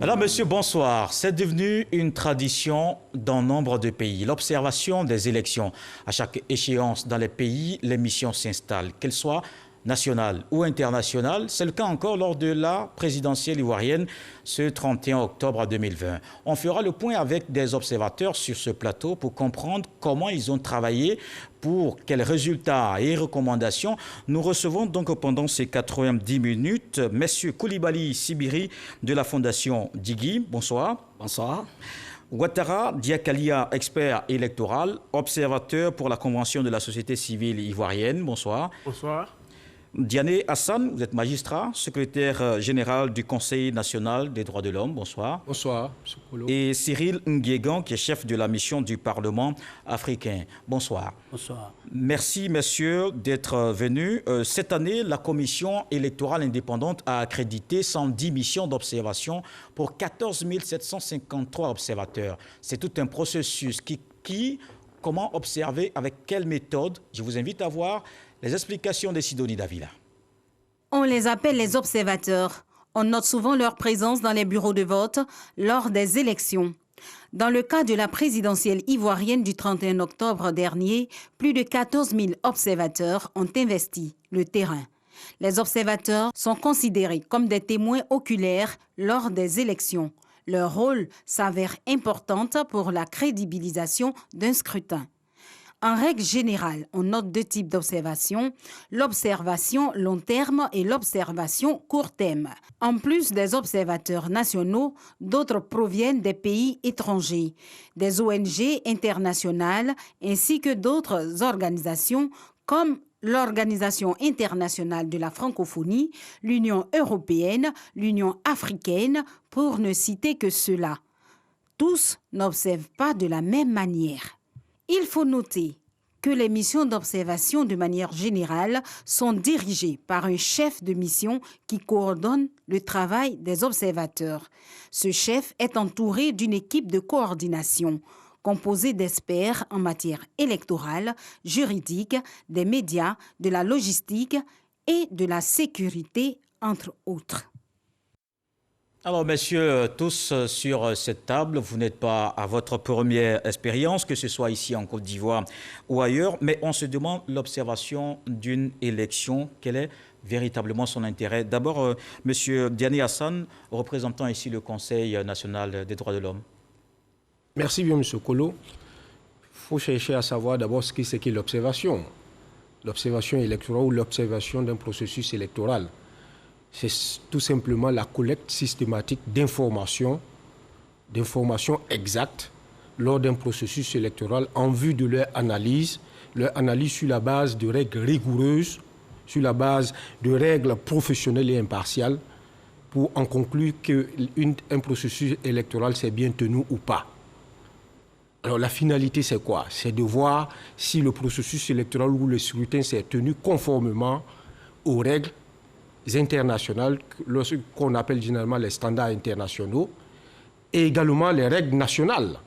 Madame, Monsieur, bonsoir. C'est devenu une tradition dans nombre de pays. L'observation des élections. À chaque échéance dans les pays, les missions s'installent, qu'elles soient nationales ou internationales. C'est le cas encore lors de la présidentielle ivoirienne ce 31 octobre 2020. On fera le point avec des observateurs sur ce plateau pour comprendre comment ils ont travaillé, pour quels résultats et recommandations. Nous recevons donc pendant ces 90 minutes M. Koulibaly Sibiri de la Fondation Digui. Bonsoir. Bonsoir. Ouattara Diakalia, expert électoral, observateur pour la Convention de la société civile ivoirienne. Bonsoir. Bonsoir. Diané Hassan, vous êtes magistrat, secrétaire général du Conseil national des droits de l'homme. Bonsoir. Bonsoir, M. Kolo. Et Cyril Nguégan, qui est chef de la mission du Parlement africain. Bonsoir. Bonsoir. Merci, messieurs, d'être venus. Cette année, la Commission électorale indépendante a accrédité 110 missions d'observation pour 14 753 observateurs. C'est tout un processus comment observer, avec quelle méthode? Je vous invite à voir les explications de Sidonie Davila. On les appelle les observateurs. On note souvent leur présence dans les bureaux de vote lors des élections. Dans le cas de la présidentielle ivoirienne du 31 octobre dernier, plus de 14 000 observateurs ont investi le terrain. Les observateurs sont considérés comme des témoins oculaires lors des élections. Leur rôle s'avère important pour la crédibilisation d'un scrutin. En règle générale, on note deux types d'observation, l'observation long terme et l'observation court terme. En plus des observateurs nationaux, d'autres proviennent des pays étrangers, des ONG internationales ainsi que d'autres organisations comme l'Organisation internationale de la francophonie, l'Union européenne, l'Union africaine, pour ne citer que ceux-là. Tous n'observent pas de la même manière. Il faut noter que les missions d'observation, de manière générale, sont dirigées par un chef de mission qui coordonne le travail des observateurs. Ce chef est entouré d'une équipe de coordination composée d'experts en matière électorale, juridique, des médias, de la logistique et de la sécurité, entre autres. Alors, messieurs, tous sur cette table, vous n'êtes pas à votre première expérience, que ce soit ici en Côte d'Ivoire ou ailleurs, mais on se demande l'observation d'une élection, quel est véritablement son intérêt. D'abord, monsieur Diané Hassan, représentant ici le Conseil national des droits de l'homme. Merci bien, M. Kolo. Il faut chercher à savoir d'abord ce qu'est l'observation. L'observation électorale ou l'observation d'un processus électoral. C'est tout simplement la collecte systématique d'informations exactes lors d'un processus électoral en vue de leur analyse sur la base de règles rigoureuses, sur la base de règles professionnelles et impartiales, pour en conclure qu'un processus électoral s'est bien tenu ou pas. Alors la finalité, c'est quoi? C'est de voir si le processus électoral ou le scrutin s'est tenu conformément aux règles internationales, qu'on appelle généralement les standards internationaux, et également les règles nationales.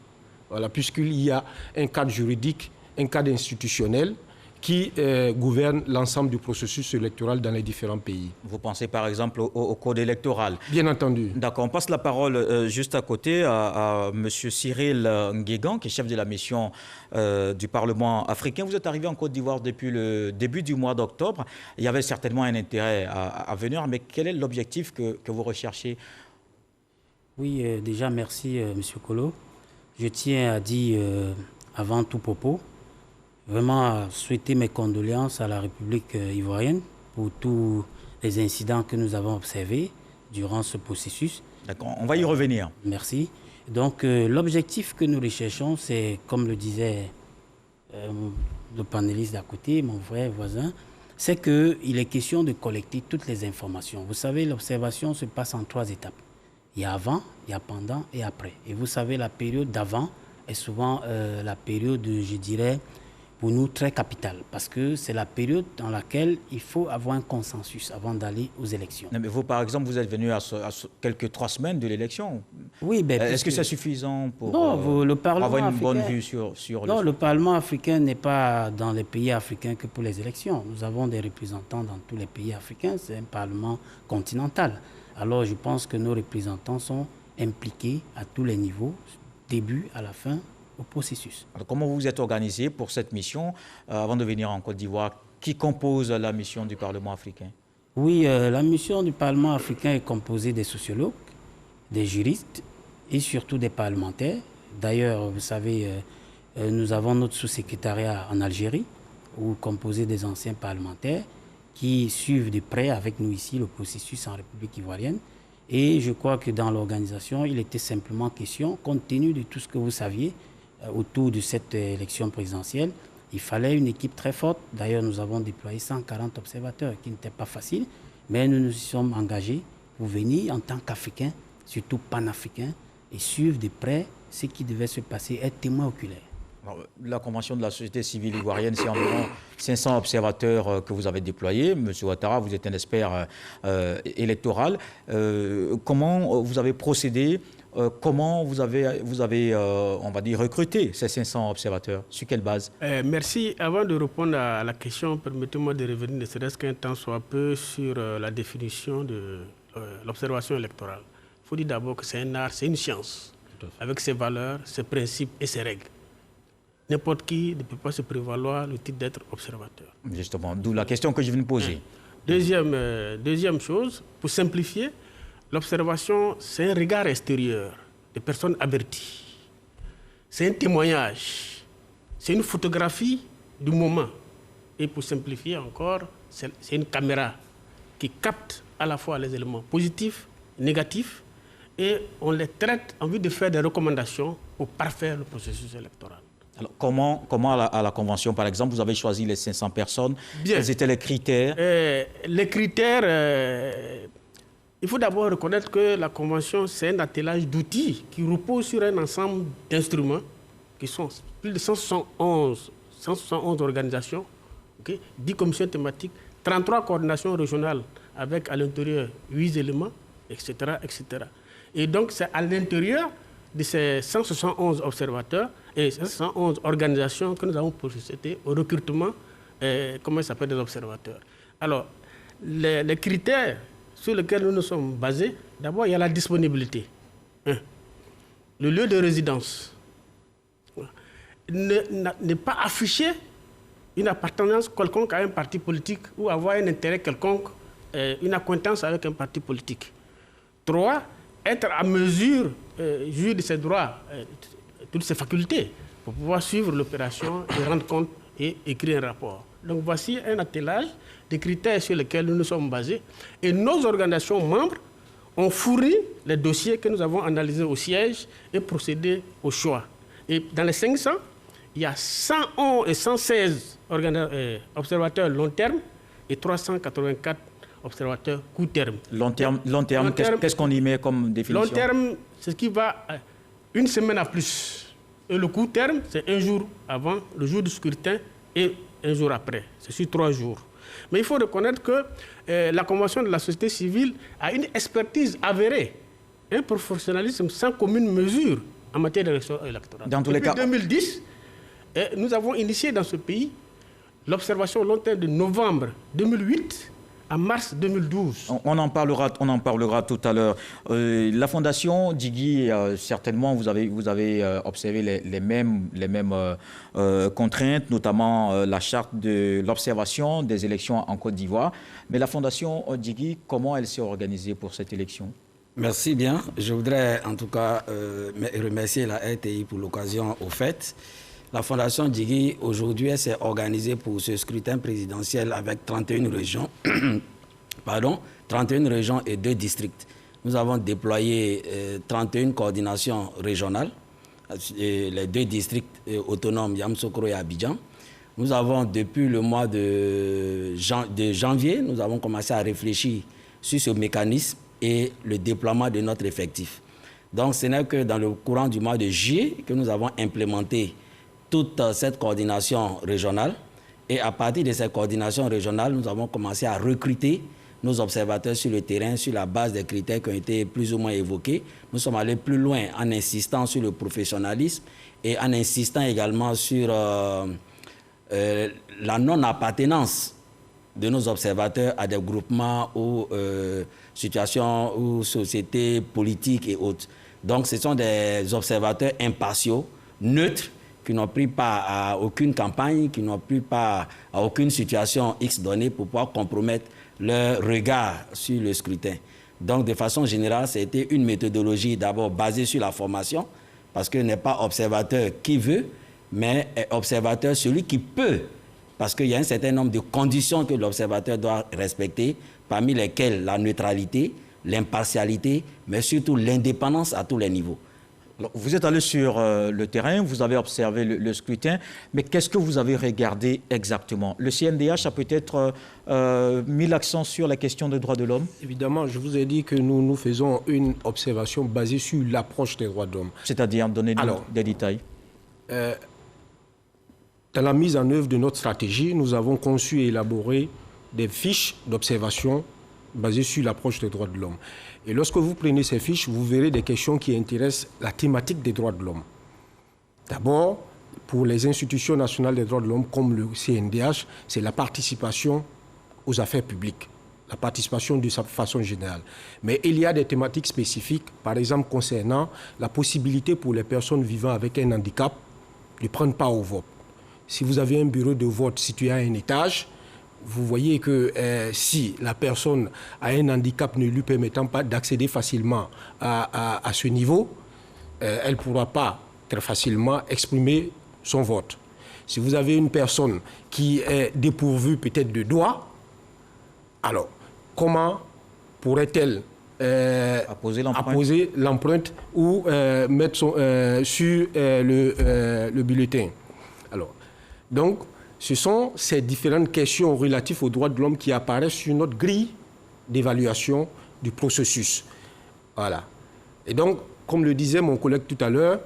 Voilà, puisqu'il y a un cadre juridique, un cadre institutionnel qui gouverne l'ensemble du processus électoral dans les différents pays. Vous pensez par exemple au code électoral? Bien entendu. D'accord, on passe la parole juste à côté à M. Cyril Nguégan, qui est chef de la mission du Parlement africain. Vous êtes arrivé en Côte d'Ivoire depuis le début du mois d'octobre. Il y avait certainement un intérêt à venir, mais quel est l'objectif que vous recherchez? Oui, déjà merci M. Kolo. Je tiens à dire avant tout propos, vraiment souhaiter mes condoléances à la République ivoirienne pour tous les incidents que nous avons observés durant ce processus. D'accord, on va y revenir. Merci. Donc l'objectif que nous recherchons, c'est, comme le disait le panéliste d'à côté, mon frère voisin, c'est qu'il est question de collecter toutes les informations. Vous savez, l'observation se passe en 3 étapes. Il y a avant, il y a pendant et après. Et vous savez, la période d'avant est souvent la période, je dirais, pour nous très capitale, parce que c'est la période dans laquelle il faut avoir un consensus avant d'aller aux élections. Non, mais vous, par exemple, vous êtes venu à quelques 3 semaines de l'élection. Oui, ben, est-ce que c'est suffisant pour le Parlement avoir une africain, bonne vue sur non, le Parlement africain n'est pas dans les pays africains que pour les élections. Nous avons des représentants dans tous les pays africains. C'est un Parlement continental. Alors, je pense que nos représentants sont impliqués à tous les niveaux, début à la fin, au processus. Alors, comment vous vous êtes organisé pour cette mission avant de venir en Côte d'Ivoire? Qui compose la mission du Parlement africain? Oui, la mission du Parlement africain est composée des sociologues, des juristes et surtout des parlementaires. D'ailleurs, vous savez, nous avons notre sous-secrétariat en Algérie, composé des anciens parlementaires qui suivent de près avec nous ici le processus en République ivoirienne. Et je crois que dans l'organisation, il était simplement question, compte tenu de tout ce que vous saviez autour de cette élection présidentielle, il fallait une équipe très forte. D'ailleurs, nous avons déployé 140 observateurs, qui n'était pas facile, mais nous nous y sommes engagés pour venir en tant qu'Africains, surtout panafricains, et suivre de près ce qui devait se passer, être témoin oculaire. Alors, la Convention de la société civile ivoirienne, c'est environ 500 observateurs que vous avez déployés. Monsieur Ouattara, vous êtes un expert électoral. Comment vous avez procédé? Comment vous avez on va dire, recruté ces 500 observateurs? Sur quelle base? Merci. Avant de répondre à la question, permettez-moi de revenir, ne serait-ce qu'un temps soit peu, sur la définition de l'observation électorale. Il faut dire d'abord que c'est un art, c'est une science, avec ses valeurs, ses principes et ses règles. N'importe qui ne peut pas se prévaloir le titre d'être observateur. Justement, d'où la question que je viens de poser. Deuxième chose, pour simplifier, l'observation, c'est un regard extérieur des personnes averties. C'est un témoignage, c'est une photographie du moment. Et pour simplifier encore, c'est une caméra qui capte à la fois les éléments positifs, négatifs, et on les traite en vue de faire des recommandations pour parfaire le processus électoral. Alors, comment à la Convention, par exemple, vous avez choisi les 500 personnes? Bien. Quels étaient les critères? Les critères, il faut d'abord reconnaître que la Convention, c'est un attelage d'outils qui repose sur un ensemble d'instruments qui sont plus de 171 organisations, 10 commissions thématiques, 33 coordinations régionales avec à l'intérieur 8 éléments, etc., etc. Et donc, c'est à l'intérieur de ces 171 observateurs et 111 organisations que nous avons procédé au recrutement des observateurs. Alors, les critères sur lesquels nous nous sommes basés, d'abord, il y a la disponibilité. Le lieu de résidence. Ne pas afficher une appartenance quelconque à un parti politique ou avoir un intérêt quelconque, une acquaintance avec un parti politique. 3, être à mesure, jouir de ses droits, toutes ses facultés, pour pouvoir suivre l'opération et rendre compte et écrire un rapport. Donc voici un attelage des critères sur lesquels nous nous sommes basés. Et nos organisations membres ont fourni les dossiers que nous avons analysés au siège et procédé au choix. Et dans les 500, il y a 116 observateurs long terme et 384 observateurs court terme. Long terme, qu'est-ce qu'on y met comme définition? Long terme, c'est ce qui va une semaine à plus. Et le court terme, c'est un jour avant, le jour du scrutin, et un jour après. C'est sur 3 jours. Mais il faut reconnaître que la Convention de la société civile a une expertise avérée, un professionnalisme sans commune mesure en matière d'élection électorale. Dans tous les cas, 2010, nous avons initié dans ce pays l'observation long terme de novembre 2008 à mars 2012. On en parlera tout à l'heure. La Fondation Djigui, certainement, vous avez observé les mêmes contraintes, notamment la charte de l'observation des élections en Côte d'Ivoire. Mais la Fondation Djigui, comment elle s'est organisée pour cette élection? Merci bien. Je voudrais en tout cas remercier la RTI pour l'occasion offerte. La Fondation Djigui, aujourd'hui, s'est organisée pour ce scrutin présidentiel avec 31 régions, 31 régions et 2 districts. Nous avons déployé 31 coordinations régionales, les 2 districts autonomes, Yamoussoukro et Abidjan. Nous avons, depuis le mois de janvier, nous avons commencé à réfléchir sur ce mécanisme et le déploiement de notre effectif. Donc, ce n'est que dans le courant du mois de juillet que nous avons implémenté toute cette coordination régionale. Et à partir de cette coordination régionale, nous avons commencé à recruter nos observateurs sur le terrain sur la base des critères qui ont été plus ou moins évoqués. Nous sommes allés plus loin en insistant sur le professionnalisme et en insistant également sur la non-appartenance de nos observateurs à des groupements ou situations ou sociétés politiques et autres. Donc, ce sont des observateurs impartiaux, neutres, qui n'ont pris part à aucune campagne, qui n'ont pris part à aucune situation X donnée pour pouvoir compromettre leur regard sur le scrutin. Donc, de façon générale, c'était une méthodologie d'abord basée sur la formation, parce que n'est pas observateur qui veut, mais observateur celui qui peut, parce qu'il y a un certain nombre de conditions que l'observateur doit respecter, parmi lesquelles la neutralité, l'impartialité, mais surtout l'indépendance à tous les niveaux. Alors, vous êtes allé sur le terrain, vous avez observé le scrutin, mais qu'est-ce que vous avez regardé exactement? Le CNDH a peut-être mis l'accent sur la question des droits de l'homme? Évidemment, je vous ai dit que nous faisons une observation basée sur l'approche des droits de l'homme. C'est-à-dire, donnez-nous des détails. Dans la mise en œuvre de notre stratégie, nous avons conçu et élaboré des fiches d'observation basées sur l'approche des droits de l'homme. Et lorsque vous prenez ces fiches, vous verrez des questions qui intéressent la thématique des droits de l'homme. D'abord, pour les institutions nationales des droits de l'homme, comme le CNDH, c'est la participation aux affaires publiques, la participation de sa façon générale. Mais il y a des thématiques spécifiques, par exemple concernant la possibilité pour les personnes vivant avec un handicap de prendre part au vote. Si vous avez un bureau de vote situé à un étage, vous voyez que si la personne a un handicap ne lui permettant pas d'accéder facilement à ce niveau, elle ne pourra pas très facilement exprimer son vote. Si vous avez une personne qui est dépourvue peut-être de doigts, alors comment pourrait-elle apposer l'empreinte ou mettre sur le bulletin? Alors, donc, ce sont ces différentes questions relatives aux droits de l'homme qui apparaissent sur notre grille d'évaluation du processus. Voilà. Et donc, comme le disait mon collègue tout à l'heure,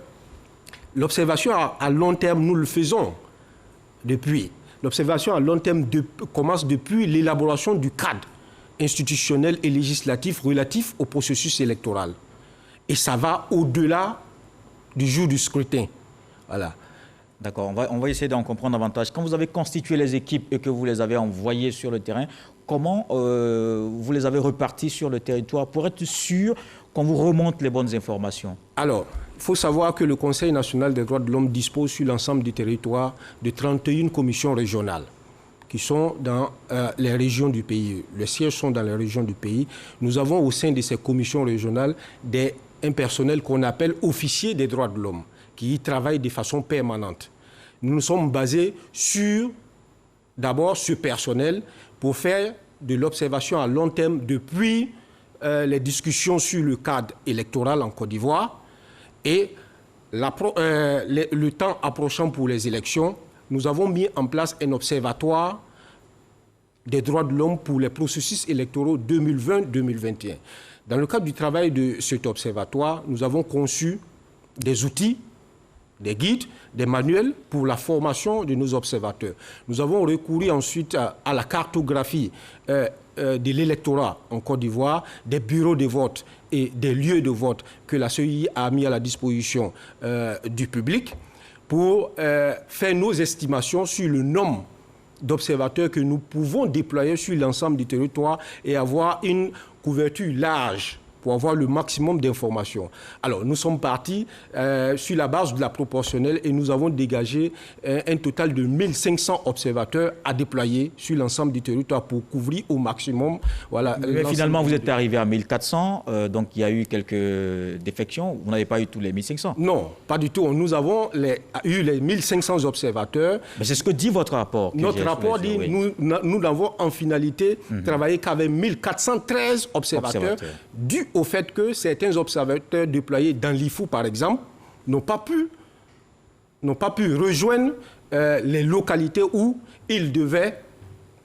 l'observation à long terme, nous le faisons depuis. L'observation à long terme commence depuis l'élaboration du cadre institutionnel et législatif relatif au processus électoral. Et ça va au-delà du jour du scrutin. Voilà. D'accord, on va essayer d'en comprendre davantage. Quand vous avez constitué les équipes et que vous les avez envoyées sur le terrain, comment vous les avez reparties sur le territoire pour être sûr qu'on vous remonte les bonnes informations? Alors, il faut savoir que le Conseil national des droits de l'homme dispose sur l'ensemble du territoire de 31 commissions régionales qui sont dans les régions du pays. Les sièges sont dans les régions du pays. Nous avons au sein de ces commissions régionales un personnel qu'on appelle officier des droits de l'homme, qui y travaillent de façon permanente. Nous nous sommes basés sur, d'abord, ce personnel pour faire de l'observation à long terme depuis les discussions sur le cadre électoral en Côte d'Ivoire et le temps approchant pour les élections. Nous avons mis en place un observatoire des droits de l'homme pour les processus électoraux 2020-2021. Dans le cadre du travail de cet observatoire, nous avons conçu des outils, des guides, des manuels pour la formation de nos observateurs. Nous avons recouru ensuite à la cartographie de l'électorat en Côte d'Ivoire, des bureaux de vote et des lieux de vote que la CEI a mis à la disposition du public pour faire nos estimations sur le nombre d'observateurs que nous pouvons déployer sur l'ensemble du territoire et avoir une couverture large pour avoir le maximum d'informations. Alors, nous sommes partis sur la base de la proportionnelle et nous avons dégagé un total de 1500 observateurs à déployer sur l'ensemble du territoire pour couvrir au maximum. Voilà, mais finalement, vous êtes arrivé à 1400, donc il y a eu quelques défections. Vous n'avez pas eu tous les 1500? Non, pas du tout. Nous avons eu les 1500 observateurs. Mais c'est ce que dit votre rapport. Notre rapport dit que nous n'avons en finalité travaillé qu'avec 1413 observateurs. Dû au fait que certains observateurs déployés dans l'IFU, par exemple, n'ont pas pu rejoindre les localités où ils devaient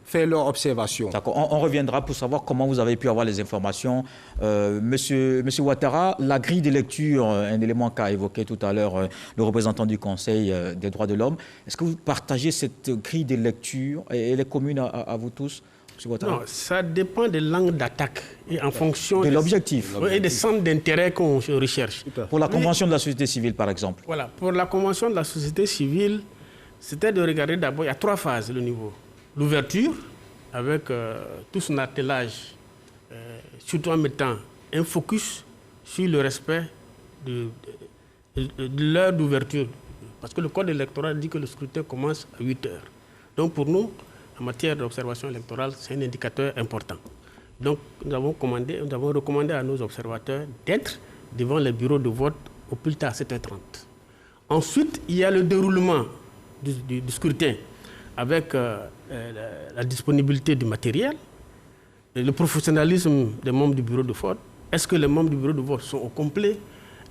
faire leur observation. D'accord. On reviendra pour savoir comment vous avez pu avoir les informations. Monsieur Ouattara, la grille de lecture, un élément qu'a évoqué tout à l'heure le représentant du Conseil des droits de l'homme, est-ce que vous partagez cette grille de lecture et elle est commune à vous tous? Non, ça dépend des langues d'attaque et en fonction de l'objectif et des centres d'intérêt qu'on recherche. Pour la Convention de la société civile, par exemple. Voilà, pour la Convention de la société civile, c'était de regarder d'abord, il y a 3 phases, le niveau. L'ouverture, avec tout son attelage, surtout en mettant un focus sur le respect de l'heure d'ouverture. Parce que le code électoral dit que le scrutin commence à 8 heures. Donc pour nous, en matière d'observation électorale, c'est un indicateur important. Donc nous avons recommandé à nos observateurs d'être devant les bureaux de vote au plus tard à 7h30. Ensuite, il y a le déroulement du scrutin avec la disponibilité du matériel, le professionnalisme des membres du bureau de vote. Est-ce que les membres du bureau de vote sont au complet?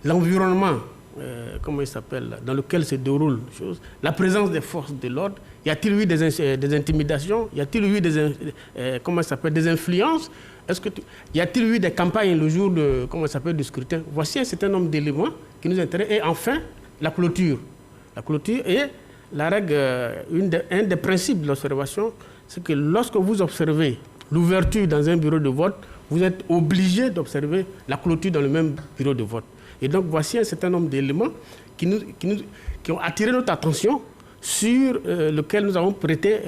L'environnement, dans lequel se déroulent les choses, la présence des forces de l'ordre, y a-t-il eu des intimidations, y a-t-il eu des influences, y a-t-il eu des campagnes le jour du scrutin? Voici un certain nombre d'éléments qui nous intéressent. Et enfin, la clôture. La clôture est la règle, un des principes de l'observation, c'est que lorsque vous observez l'ouverture dans un bureau de vote, vous êtes obligé d'observer la clôture dans le même bureau de vote. Et donc, voici un certain nombre d'éléments qui ont attiré notre attention, sur lequel nous avons prêté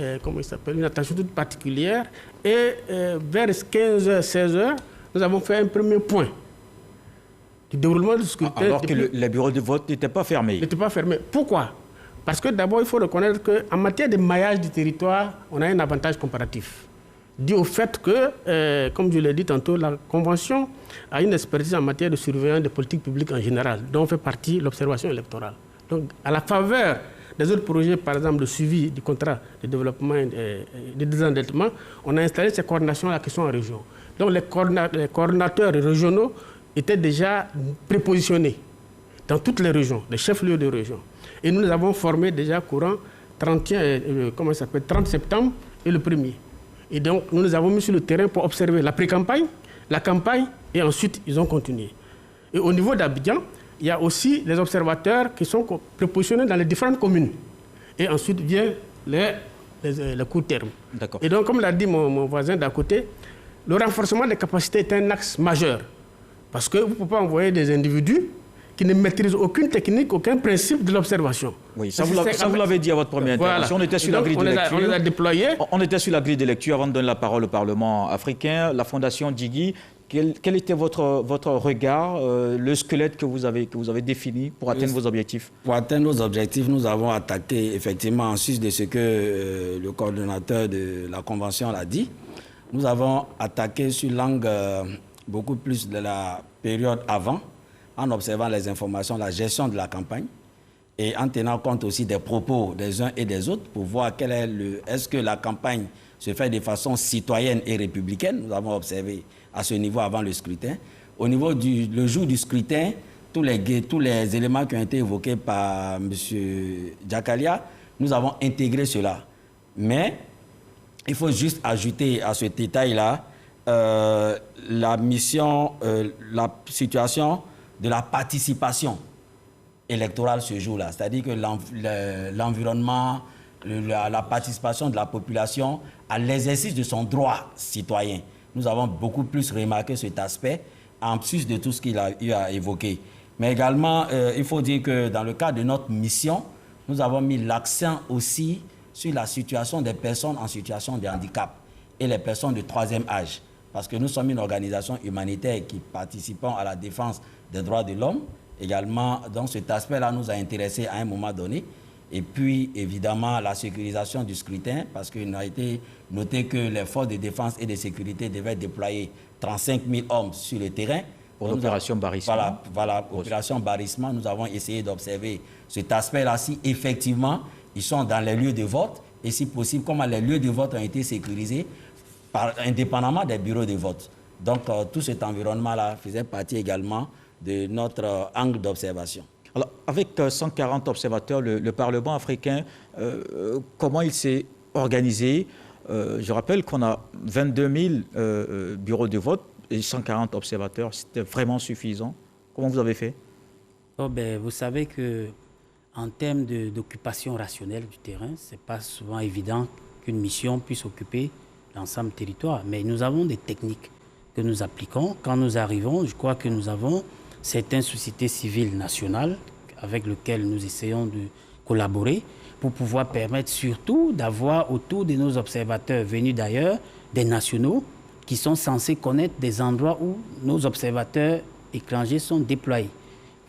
une attention toute particulière. Et vers 15h, 16h, nous avons fait un premier point du déroulement du scrutin. Alors que les bureaux de vote n'étaient pas fermés. N'étaient pas fermés. Pourquoi? Parce que d'abord, il faut reconnaître qu'en matière de maillage du territoire, on a un avantage comparatif, dû au fait que, comme je l'ai dit tantôt, la Convention a une expertise en matière de surveillance des politiques publiques en général, dont fait partie l'observation électorale. Donc, à la faveur des autres projets, par exemple, de suivi du contrat de développement et de désendettement, on a installé ces coordinations-là qui sont en région. Donc, les coordinateurs régionaux étaient déjà prépositionnés dans toutes les régions, les chefs-lieux de région. Et nous les avons formés déjà courant 30 septembre et le 1er. Et donc, nous les avons mis sur le terrain pour observer la pré-campagne, la campagne, et ensuite, ils ont continué. Et au niveau d'Abidjan, il y a aussi les observateurs qui sont prépositionnés dans les différentes communes. Et ensuite vient les court terme. Et donc, comme l'a dit mon voisin d'à côté, le renforcement des capacités est un axe majeur. Parce que vous ne pouvez pas envoyer des individus qui ne maîtrisent aucune technique, aucun principe de l'observation. Oui, ça vous l'avez dit à votre première intervention. Voilà. On était sur la grille de lecture. On les a déployés. On était sur la grille de lecture avant de donner la parole au Parlement africain. La Fondation Djigui, quel était votre regard, le squelette que vous avez défini pour atteindre vos objectifs? Pour atteindre nos objectifs, nous avons attaqué effectivement, en sus de ce que le coordonnateur de la Convention l'a dit, nous avons attaqué sur l'angle beaucoup plus de la période avant, en observant les informations, la gestion de la campagne et en tenant compte aussi des propos des uns et des autres pour voir est-ce que la campagne se fait de façon citoyenne et républicaine. Nous avons observé à ce niveau avant le scrutin. Au niveau le jour du scrutin, tous les éléments qui ont été évoqués par M. Diakalia, nous avons intégré cela. Mais il faut juste ajouter à ce détail-là la situation de la participation électorale ce jour-là. C'est-à-dire que l'environnement, la participation de la population à l'exercice de son droit citoyen. Nous avons beaucoup plus remarqué cet aspect, en plus de tout ce qu'il a eu à évoquer. Mais également, il faut dire que dans le cadre de notre mission, nous avons mis l'accent aussi sur la situation des personnes en situation de handicap et les personnes de troisième âge. Parce que nous sommes une organisation humanitaire qui participons à la défense des droits de l'homme. Également, donc cet aspect-là nous a intéressés à un moment donné. Et puis, évidemment, la sécurisation du scrutin, parce qu'il a été noté que les forces de défense et de sécurité devaient déployer 35 000 hommes sur le terrain. Pour l'opération Barrissement. Voilà, opération Barrissement. Nous avons essayé d'observer cet aspect-là, si effectivement, ils sont dans les lieux de vote, et si possible, comment les lieux de vote ont été sécurisés, indépendamment des bureaux de vote. Donc, tout cet environnement-là faisait partie également de notre angle d'observation. Alors, avec 140 observateurs, le Parlement africain, comment il s'est organisé? Je rappelle qu'on a 22 000 bureaux de vote et 140 observateurs. C'était vraiment suffisant. Comment vous avez fait? Vous savez qu'en termes d'occupation rationnelle du terrain, ce n'est pas souvent évident qu'une mission puisse occuper l'ensemble du territoire. Mais nous avons des techniques que nous appliquons. Quand nous arrivons, je crois que nous avons certaines sociétés civiles nationales avec lesquelles nous essayons de collaborer pour pouvoir permettre surtout d'avoir autour de nos observateurs venus d'ailleurs, des nationaux, qui sont censés connaître des endroits où nos observateurs étrangers sont déployés.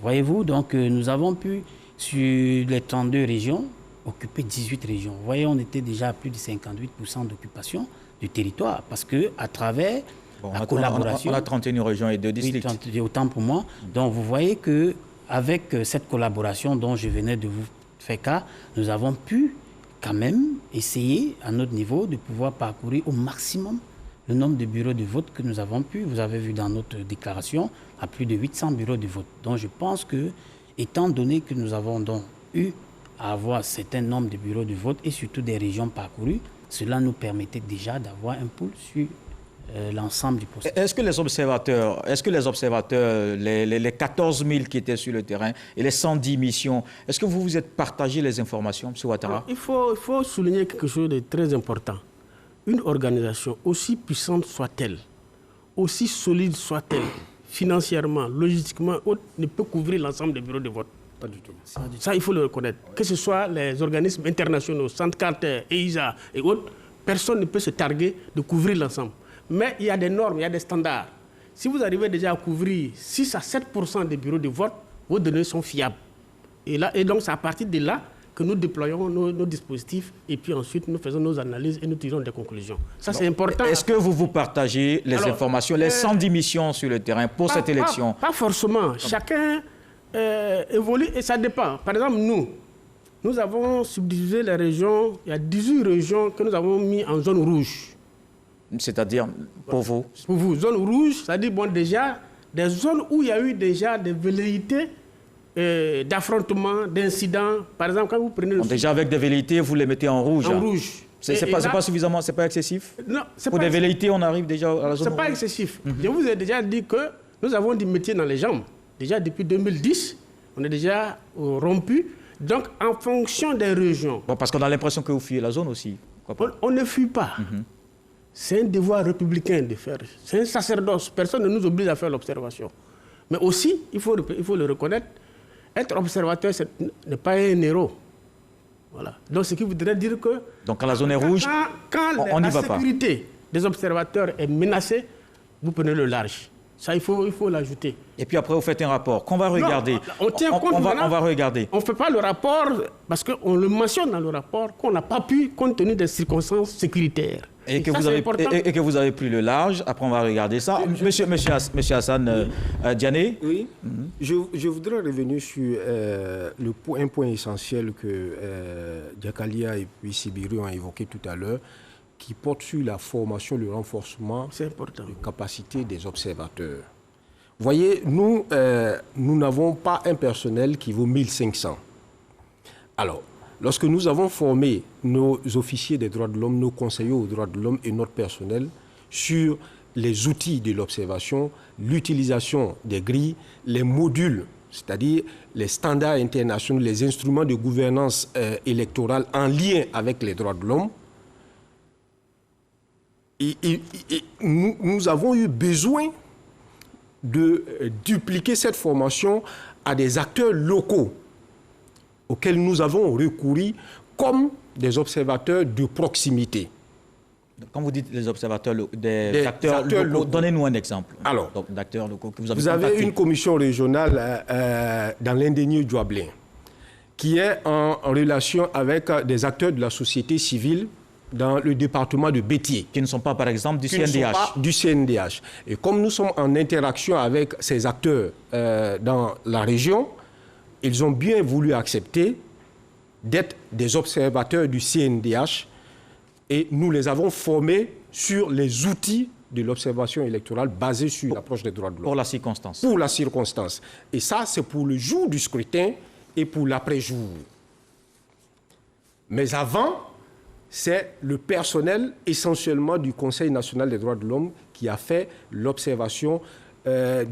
Voyez-vous, donc nous avons pu, sur les 32 régions, occuper 18 régions. Vous voyez, on était déjà à plus de 58% d'occupation du territoire, parce qu'à travers la collaboration... On a 31 régions et 2 districts. Oui, autant pour moi. Donc vous voyez qu'avec cette collaboration dont je venais de vous faire cas, nous avons pu quand même essayer, à notre niveau, de pouvoir parcourir au maximum le nombre de bureaux de vote que nous avons pu. Vous avez vu dans notre déclaration, à plus de 800 bureaux de vote. Donc je pense que, étant donné que nous avons donc eu à avoir un certain nombre de bureaux de vote et surtout des régions parcourues, cela nous permettait déjà d'avoir un pool sur l'ensemble du processus. Est-ce que les observateurs, les 14 000 qui étaient sur le terrain et les 110 missions, est-ce que vous vous êtes partagé les informations, M. Ouattara? Il faut souligner quelque chose de très important. Une organisation, aussi puissante soit-elle, aussi solide soit-elle, financièrement, logistiquement, ne peut couvrir l'ensemble des bureaux de vote. Pas du tout. Ça, il faut le reconnaître. Que ce soit les organismes internationaux, Centre Carter, EISA et autres, personne ne peut se targuer de couvrir l'ensemble. Mais il y a des normes, il y a des standards. Si vous arrivez déjà à couvrir 6 à 7% des bureaux de vote, vos données sont fiables. Et donc, c'est à partir de là que nous déployons nos dispositifs et puis ensuite nous faisons nos analyses et nous tirons des conclusions. Ça, c'est important. Est-ce que vous partagez les informations, les 110 missions sur le terrain pour cette élection? Pas forcément. Chacun évolue et ça dépend. Par exemple, nous avons subdivisé les régions. Il y a 18 régions que nous avons mis en zone rouge. C'est-à-dire, pour vous? Pour vous, zone rouge, c'est-à-dire déjà des zones où il y a eu déjà des velléités d'affrontements, d'incidents. Par exemple, quand vous prenez... Déjà avec des velléités, vous les mettez en rouge. En rouge. C'est pas suffisamment, c'est pas excessif? Non, c'est pour pas des velléités, on arrive déjà à la zone rouge. C'est pas excessif. Je vous ai déjà dit que nous avons du métier dans les jambes. Déjà depuis 2010, on est déjà rompu. Donc, en fonction des régions... Bon, parce qu'on a l'impression que vous fuyez la zone aussi. On ne fuit pas. C'est un devoir républicain de faire. C'est un sacerdoce. Personne ne nous oblige à faire l'observation. Mais aussi, il faut le reconnaître, être observateur, ce n'est pas un héros. Voilà. Donc, ce qui voudrait dire que... Donc, quand la zone est rouge, on n'y va pas. La sécurité des observateurs est menacée, vous prenez le large. Ça, il faut l'ajouter. Et puis après, vous faites un rapport qu'on va regarder. Non, on tient compte on va regarder. On ne fait pas le rapport parce qu'on le mentionne dans le rapport qu'on n'a pas pu compte tenu des circonstances sécuritaires. Et que vous avez pris le large. Après, on va regarder ça. Monsieur Hassan Diané. Oui. Je voudrais revenir sur un point essentiel que Diakalia et puis Sibiru ont évoqué tout à l'heure, qui porte sur la formation, le renforcement des capacités des observateurs. Vous voyez, nous n'avons pas un personnel qui vaut 1500. Alors, lorsque nous avons formé nos officiers des droits de l'homme, nos conseillers aux droits de l'homme et notre personnel sur les outils de l'observation, l'utilisation des grilles, les modules, c'est-à-dire les standards internationaux, les instruments de gouvernance électorale en lien avec les droits de l'homme, nous avons eu besoin de dupliquer cette formation à des acteurs locaux auxquels nous avons recouru comme des observateurs de proximité. Quand vous dites les observateurs, des acteurs locaux, donnez-nous un exemple. Alors, d'acteurs locaux que vous avez une commission régionale dans l'Indénieux Djouablin qui est en relation avec des acteurs de la société civile dans le département de Bétier. Qui ne sont pas, par exemple, du CNDH. Qui ne sont pas du CNDH. Et comme nous sommes en interaction avec ces acteurs dans la région, ils ont bien voulu accepter d'être des observateurs du CNDH et nous les avons formés sur les outils de l'observation électorale basés sur l'approche des droits de l'homme. Pour la circonstance. Pour la circonstance. Et ça, c'est pour le jour du scrutin et pour l'après-jour. Mais avant, c'est le personnel essentiellement du Conseil national des droits de l'homme qui a fait l'observation à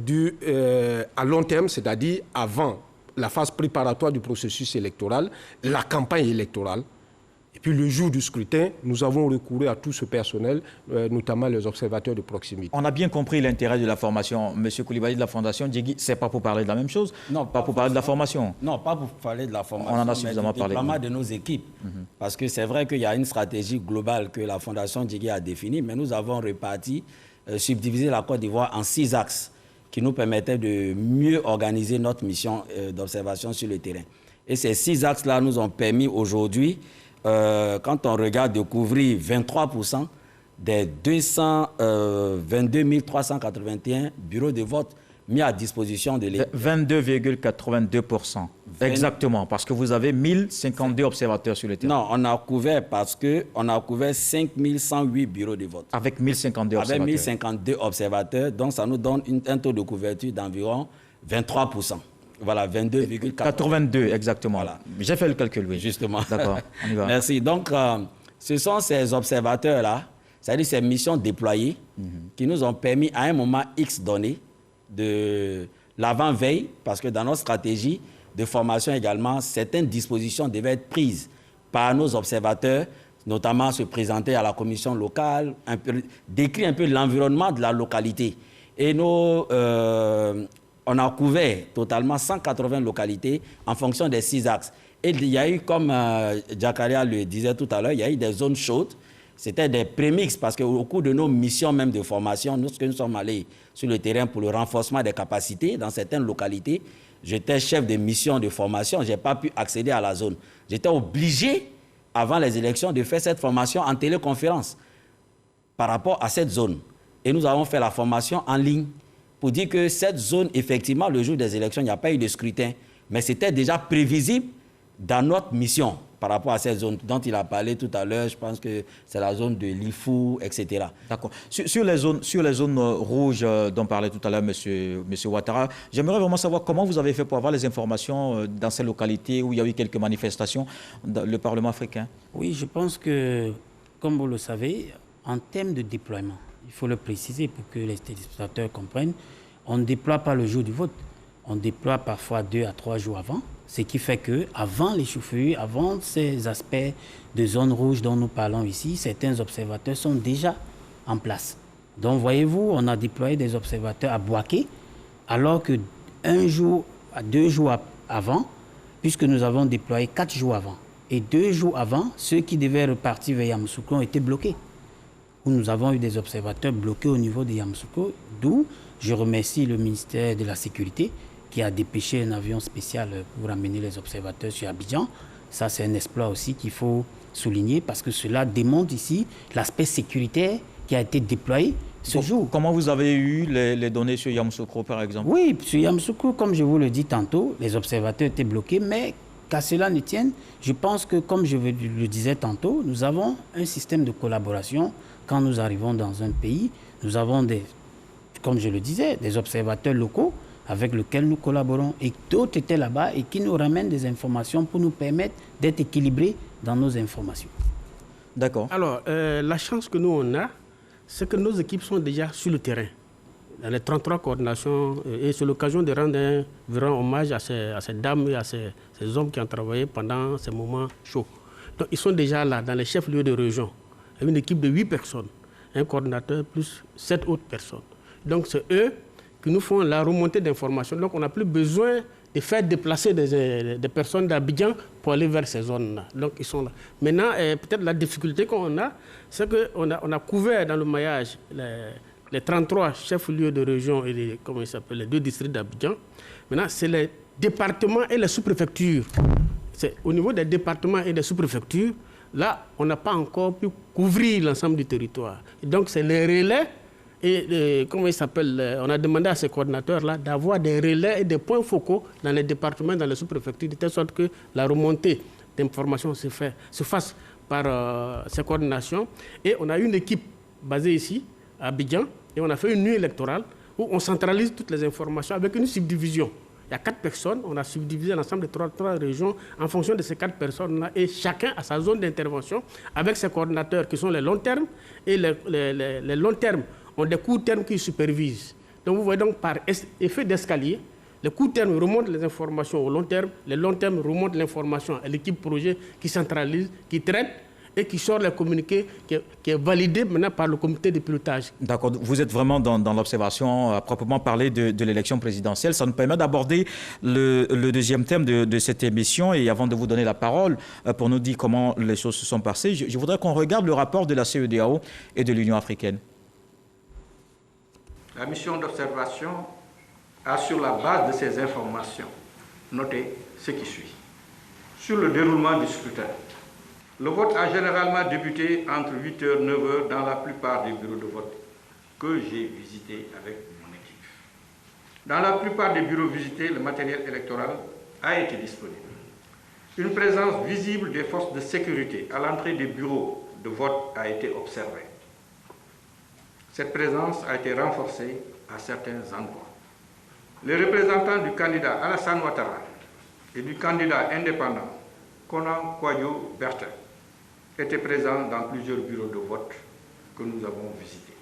long terme, c'est-à-dire avant la phase préparatoire du processus électoral, la campagne électorale. Et puis le jour du scrutin, nous avons recouru à tout ce personnel, notamment les observateurs de proximité. On a bien compris l'intérêt de la formation. Monsieur Koulibaly de la Fondation Diegui, c'est pas pour parler de la même chose? Non, pas pour parler de la formation. Non, pas pour parler de la formation. On en a suffisamment parlé. Mais du déploiement de nos équipes. Parce que c'est vrai qu'il y a une stratégie globale que la Fondation Diegui a définie, mais nous avons réparti, subdivisé la Côte d'Ivoire en 6 axes qui nous permettaient de mieux organiser notre mission d'observation sur le terrain. Et ces 6 axes-là nous ont permis aujourd'hui, quand on regarde, de couvrir 23% des 222 381 bureaux de vote mis à disposition de l'État. 22,82%. Exactement, parce que vous avez 1052 observateurs sur le terrain. Non, on a couvert parce qu'on a couvert 5108 bureaux de vote. Avec 1052 observateurs. Avec 1052 observateurs, donc ça nous donne un taux de couverture d'environ 23%. Voilà, 22,82. 82, exactement. Voilà. J'ai fait le calcul, oui. Justement. D'accord, on y va. Merci. Donc, ce sont ces observateurs-là, c'est-à-dire ces missions déployées, qui nous ont permis à un moment X donné de l'avant-veille, parce que dans notre stratégie de formation également, certaines dispositions devaient être prises par nos observateurs, notamment se présenter à la commission locale, décrire un peu l'environnement de la localité. Et on a couvert totalement 180 localités en fonction des 6 axes. Et il y a eu, comme Jakaria le disait tout à l'heure, il y a eu des zones chaudes. C'était des prémixes parce qu'au cours de nos missions même de formation, nous sommes allés sur le terrain pour le renforcement des capacités dans certaines localités. J'étais chef de mission de formation, je n'ai pas pu accéder à la zone. J'étais obligé, avant les élections, de faire cette formation en téléconférence par rapport à cette zone. Et nous avons fait la formation en ligne pour dire que cette zone, effectivement, le jour des élections, il n'y a pas eu de scrutin, mais c'était déjà prévisible dans notre mission par rapport à cette zone dont il a parlé tout à l'heure. Je pense que c'est la zone de l'Ifou, etc. D'accord. Sur les zones rouges dont parlait tout à l'heure M. Ouattara, j'aimerais vraiment savoir comment vous avez fait pour avoir les informations dans ces localités où il y a eu quelques manifestations dans le Parlement africain. Oui, je pense que, comme vous le savez, en termes de déploiement, il faut le préciser pour que les téléspectateurs comprennent, on ne déploie pas le jour du vote, on déploie parfois 2 à 3 jours avant. Ce qui fait qu'avant les chaufferues, avant ces aspects de zone rouge dont nous parlons ici, certains observateurs sont déjà en place. Donc, voyez-vous, on a déployé des observateurs à Bouaké, alors que 1 jour à 2 jours avant, puisque nous avons déployé 4 jours avant. Et 2 jours avant, ceux qui devaient repartir vers Yamoussoukro ont été bloqués. Où nous avons eu des observateurs bloqués au niveau de Yamoussoukro, d'où je remercie le ministère de la Sécurité qui a dépêché un avion spécial pour amener les observateurs sur Abidjan. Ça, c'est un exploit aussi qu'il faut souligner parce que cela démontre ici l'aspect sécuritaire qui a été déployé ce jour. Comment vous avez eu les données sur Yamoussoukro, par exemple? Oui, sur Yamoussoukro, comme je vous le dis tantôt, les observateurs étaient bloqués, mais qu'à cela ne tienne, je pense que, comme je le disais tantôt, nous avons un système de collaboration. Quand nous arrivons dans un pays, nous avons comme je le disais, des observateurs locaux avec lesquels nous collaborons et d'autres étaient là-bas et qui nous ramènent des informations pour nous permettre d'être équilibrés dans nos informations. D'accord. Alors, la chance que nous on a, c'est que nos équipes sont déjà sur le terrain, dans les 33 coordinations, et c'est l'occasion de rendre un grand hommage à ces dames et à ces hommes qui ont travaillé pendant ces moments chauds. Donc, ils sont déjà là, dans les chefs-lieux de région, avec une équipe de 8 personnes, un coordinateur plus 7 autres personnes. Donc, c'est eux qui nous font la remontée d'informations. Donc, on n'a plus besoin de faire déplacer des personnes d'Abidjan pour aller vers ces zones-là. Donc, ils sont là. Maintenant, peut-être la difficulté qu'on a, c'est qu'on a couvert dans le maillage les 33 chefs-lieux de région et les 2 districts d'Abidjan. Maintenant, c'est les départements et les sous-préfectures. C'est au niveau des départements et des sous-préfectures, là, on n'a pas encore pu couvrir l'ensemble du territoire. Et donc, c'est les relais. Et on a demandé à ces coordinateurs-là d'avoir des relais et des points focaux dans les départements, dans les sous-préfectures, de telle sorte que la remontée d'informations se fasse par ces coordinations. Et on a une équipe basée ici, à Abidjan, et on a fait une nuit électorale où on centralise toutes les informations avec une subdivision. Il y a 4 personnes, on a subdivisé l'ensemble des 3 régions en fonction de ces 4 personnes-là, et chacun a sa zone d'intervention avec ses coordinateurs qui sont les longs termes, et les longs termes ont des courts termes qui supervisent. Donc vous voyez donc par effet d'escalier, les courts termes remontent les informations au long terme, les longs termes remontent l'information à l'équipe projet qui centralise, qui traite, et qui sort le communiqué qui est validé maintenant par le comité de pilotage. D'accord, vous êtes vraiment dans l'observation à proprement parler de l'élection présidentielle. Ça nous permet d'aborder le deuxième thème de cette émission. Et avant de vous donner la parole pour nous dire comment les choses se sont passées, je voudrais qu'on regarde le rapport de la CEDEAO et de l'Union africaine. La mission d'observation a, sur la base de ces informations, noté ce qui suit. Sur le déroulement du scrutin, le vote a généralement débuté entre 8h et 9h dans la plupart des bureaux de vote que j'ai visités avec mon équipe. Dans la plupart des bureaux visités, le matériel électoral a été disponible. Une présence visible des forces de sécurité à l'entrée des bureaux de vote a été observée. Cette présence a été renforcée à certains endroits. Les représentants du candidat Alassane Ouattara et du candidat indépendant Konan Kwadio Bertin étaient présents dans plusieurs bureaux de vote que nous avons visités.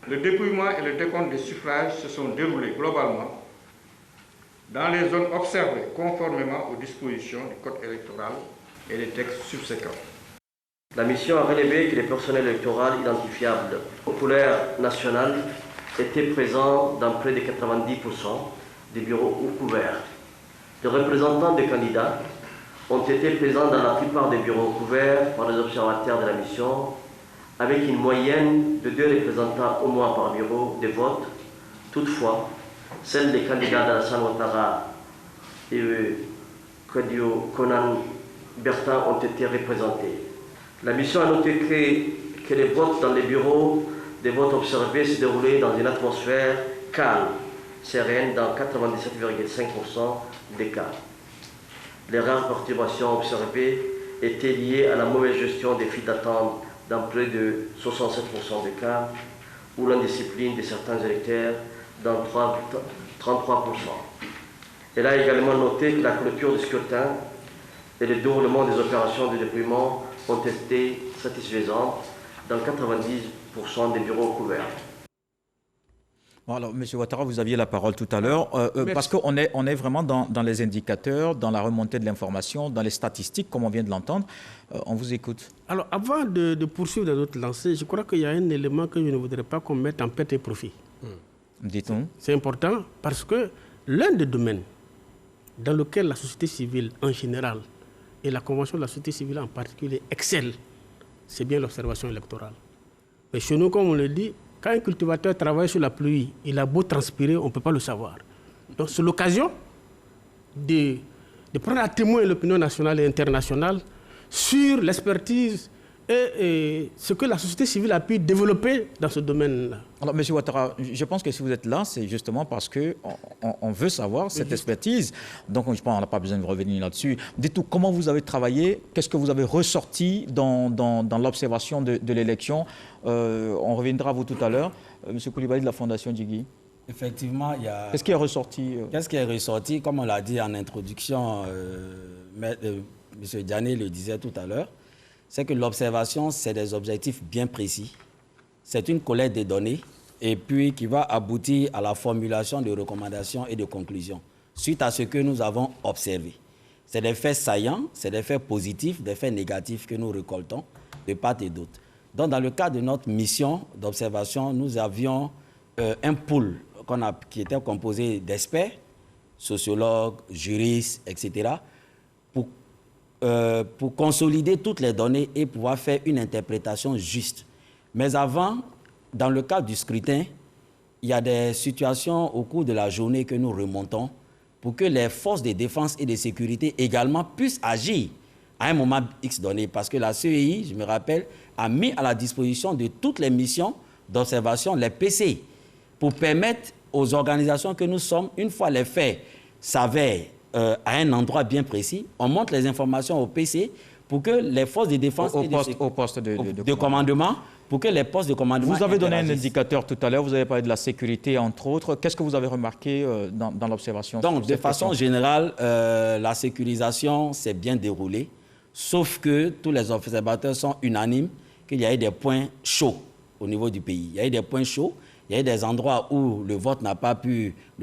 Le dépouillement et le décompte des suffrages se sont déroulés globalement dans les zones observées conformément aux dispositions du Code électoral et des textes subséquents. La mission a relevé que les personnels électoraux identifiables aux couleurs nationales étaient présents dans près de 90% des bureaux couverts. Les représentants des candidats ont été présents dans la plupart des bureaux couverts par les observateurs de la mission, avec une moyenne de 2 représentants au moins par bureau de vote. Toutefois, celles des candidats d'Alassane Ouattara et Kwadio Konan Bertin ont été représentées. La mission a noté que les votes dans les bureaux de vote observés se déroulaient dans une atmosphère calme, sereine dans 97,5% des cas. Les rares perturbations observées étaient liées à la mauvaise gestion des files d'attente dans près de 67% des cas, ou l'indiscipline de certains électeurs dans 33%. Elle a également noté que la clôture du scrutin et le déroulement des opérations de dépouillement ont été satisfaisantes dans 90% des bureaux couverts. Bon, alors, M. Ouattara, vous aviez la parole tout à l'heure, parce qu'on est vraiment dans les indicateurs, dans la remontée de l'information, dans les statistiques, comme on vient de l'entendre. On vous écoute. Alors, avant de poursuivre dans d'autres lancées, je crois qu'il y a un élément que je ne voudrais pas qu'on mette en perte et profit. Dites-nous. C'est important parce que l'un des domaines dans lequel la société civile en général et la Convention de la société civile en particulier excelle, c'est bien l'observation électorale. Mais chez nous, comme on le dit, quand un cultivateur travaille sur la pluie, il a beau transpirer, on ne peut pas le savoir. Donc c'est l'occasion de prendre à témoin l'opinion nationale et internationale sur l'expertise et ce que la société civile a pu développer dans ce domaine-là. Alors, M. Ouattara, je pense que si vous êtes là, c'est justement parce qu'on veut savoir cette expertise. Donc, je pense qu'on n'a pas besoin de revenir là-dessus. Dites-nous, comment vous avez travaillé? Qu'est-ce que vous avez ressorti dans l'observation de l'élection? On reviendra à vous tout à l'heure. M. Koulibaly de la Fondation Djigui. Effectivement, il y a... Qu'est-ce qui est ressorti? Qu'est-ce qui est ressorti? Comme on l'a dit en introduction, M. Diané le disait tout à l'heure, c'est que l'observation, c'est des objectifs bien précis. C'est une collecte de données et puis qui va aboutir à la formulation de recommandations et de conclusions suite à ce que nous avons observé. C'est des faits saillants, c'est des faits positifs, des faits négatifs que nous récoltons de part et d'autre. Donc, dans le cadre de notre mission d'observation, nous avions un pool qui était composé d'experts, sociologues, juristes, etc., pour consolider toutes les données et pouvoir faire une interprétation juste. Mais avant, dans le cadre du scrutin, il y a des situations au cours de la journée que nous remontons pour que les forces de défense et de sécurité également puissent agir à un moment X donné. Parce que la CEI, je me rappelle, a mis à la disposition de toutes les missions d'observation les PC pour permettre aux organisations que nous sommes, une fois les faits s'avèrent à un endroit bien précis, on montre les informations au PC pour que les forces de défense au poste de commandement, pour que les postes de commandement... Vous avez donné un indicateur tout à l'heure, vous avez parlé de la sécurité, entre autres. Qu'est-ce que vous avez remarqué dans l'observation? Donc, de façon générale, la sécurisation s'est bien déroulée, sauf que tous les observateurs sont unanimes qu'il y a eu des points chauds au niveau du pays. Il y a eu des points chauds Il y a eu des endroits où le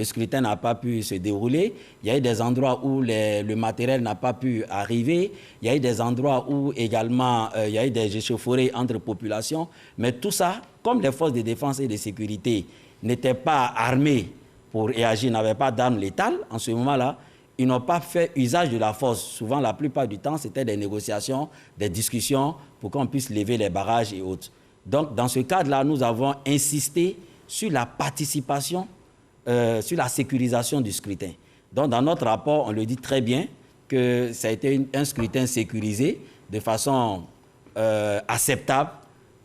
scrutin n'a pas pu se dérouler. Il y a eu des endroits où le matériel n'a pas pu arriver. Il y a eu des endroits où également il y a eu des échauffourées entre populations. Mais tout ça, comme les forces de défense et de sécurité n'étaient pas armées pour réagir, n'avaient pas d'armes létales, en ce moment-là, ils n'ont pas fait usage de la force. Souvent, la plupart du temps, c'était des négociations, des discussions pour qu'on puisse lever les barrages et autres. Donc, dans ce cadre-là, nous avons insisté sur la participation, sur la sécurisation du scrutin. Donc, dans notre rapport, on le dit très bien que ça a été un scrutin sécurisé de façon acceptable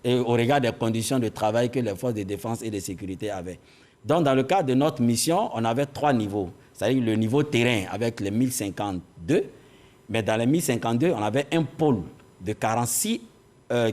et au regard des conditions de travail que les forces de défense et de sécurité avaient. Donc, dans le cadre de notre mission, on avait 3 niveaux. C'est-à-dire le niveau terrain avec les 1052, mais dans les 1052, on avait un pôle de 46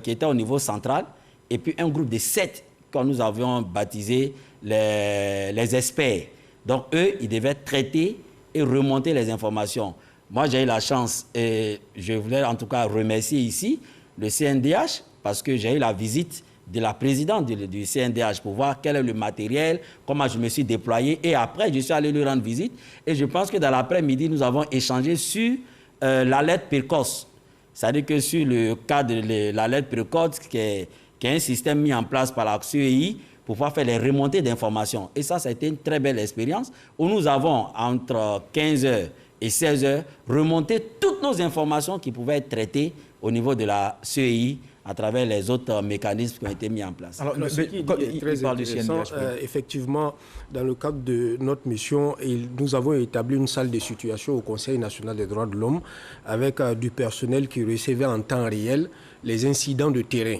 qui était au niveau central et puis un groupe de 7 que nous avions baptisé les experts. Donc, eux, ils devaient traiter et remonter les informations. Moi, j'ai eu la chance, et je voulais en tout cas remercier ici le CNDH, parce que j'ai eu la visite de la présidente du CNDH pour voir quel est le matériel, comment je me suis déployé. Et après, je suis allé lui rendre visite. Et je pense que dans l'après-midi, nous avons échangé sur l'alerte précoce. C'est-à-dire que sur le cas de l'alerte précoce, qui est un système mis en place par la CEI pour pouvoir faire les remontées d'informations. Et ça a été une très belle expérience où nous avons, entre 15h et 16h, remonté toutes nos informations qui pouvaient être traitées au niveau de la CEI à travers les autres mécanismes qui ont été mis en place. Alors, ce qui est très intéressant, effectivement, dans le cadre de notre mission, nous avons établi une salle de situation au Conseil national des droits de l'homme avec du personnel qui recevait en temps réel les incidents de terrain.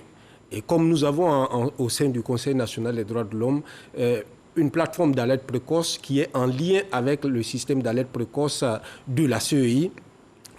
Et comme nous avons au sein du Conseil national des droits de l'homme une plateforme d'alerte précoce qui est en lien avec le système d'alerte précoce de la CEI,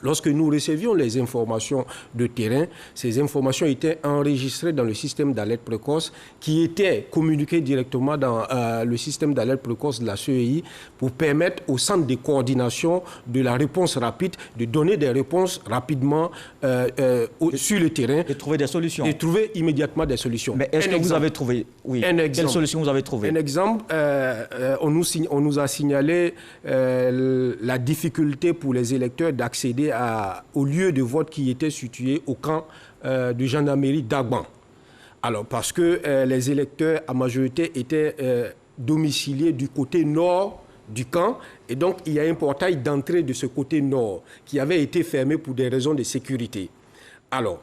lorsque nous recevions les informations de terrain, ces informations étaient enregistrées dans le système d'alerte précoce qui était communiqué directement dans le système d'alerte précoce de la CEI pour permettre au centre de coordination de la réponse rapide de donner des réponses rapidement sur le terrain. Et trouver des solutions. Et trouver immédiatement des solutions. Mais est-ce que vous avez trouvé? Oui. Quelle solution vous avez trouvé? Un exemple, on nous a signalé la difficulté pour les électeurs d'accéder au lieu de vote qui était situé au camp de gendarmerie d'Agban. Alors, parce que les électeurs, à majorité, étaient domiciliés du côté nord du camp, et donc il y a un portail d'entrée de ce côté nord qui avait été fermé pour des raisons de sécurité. Alors,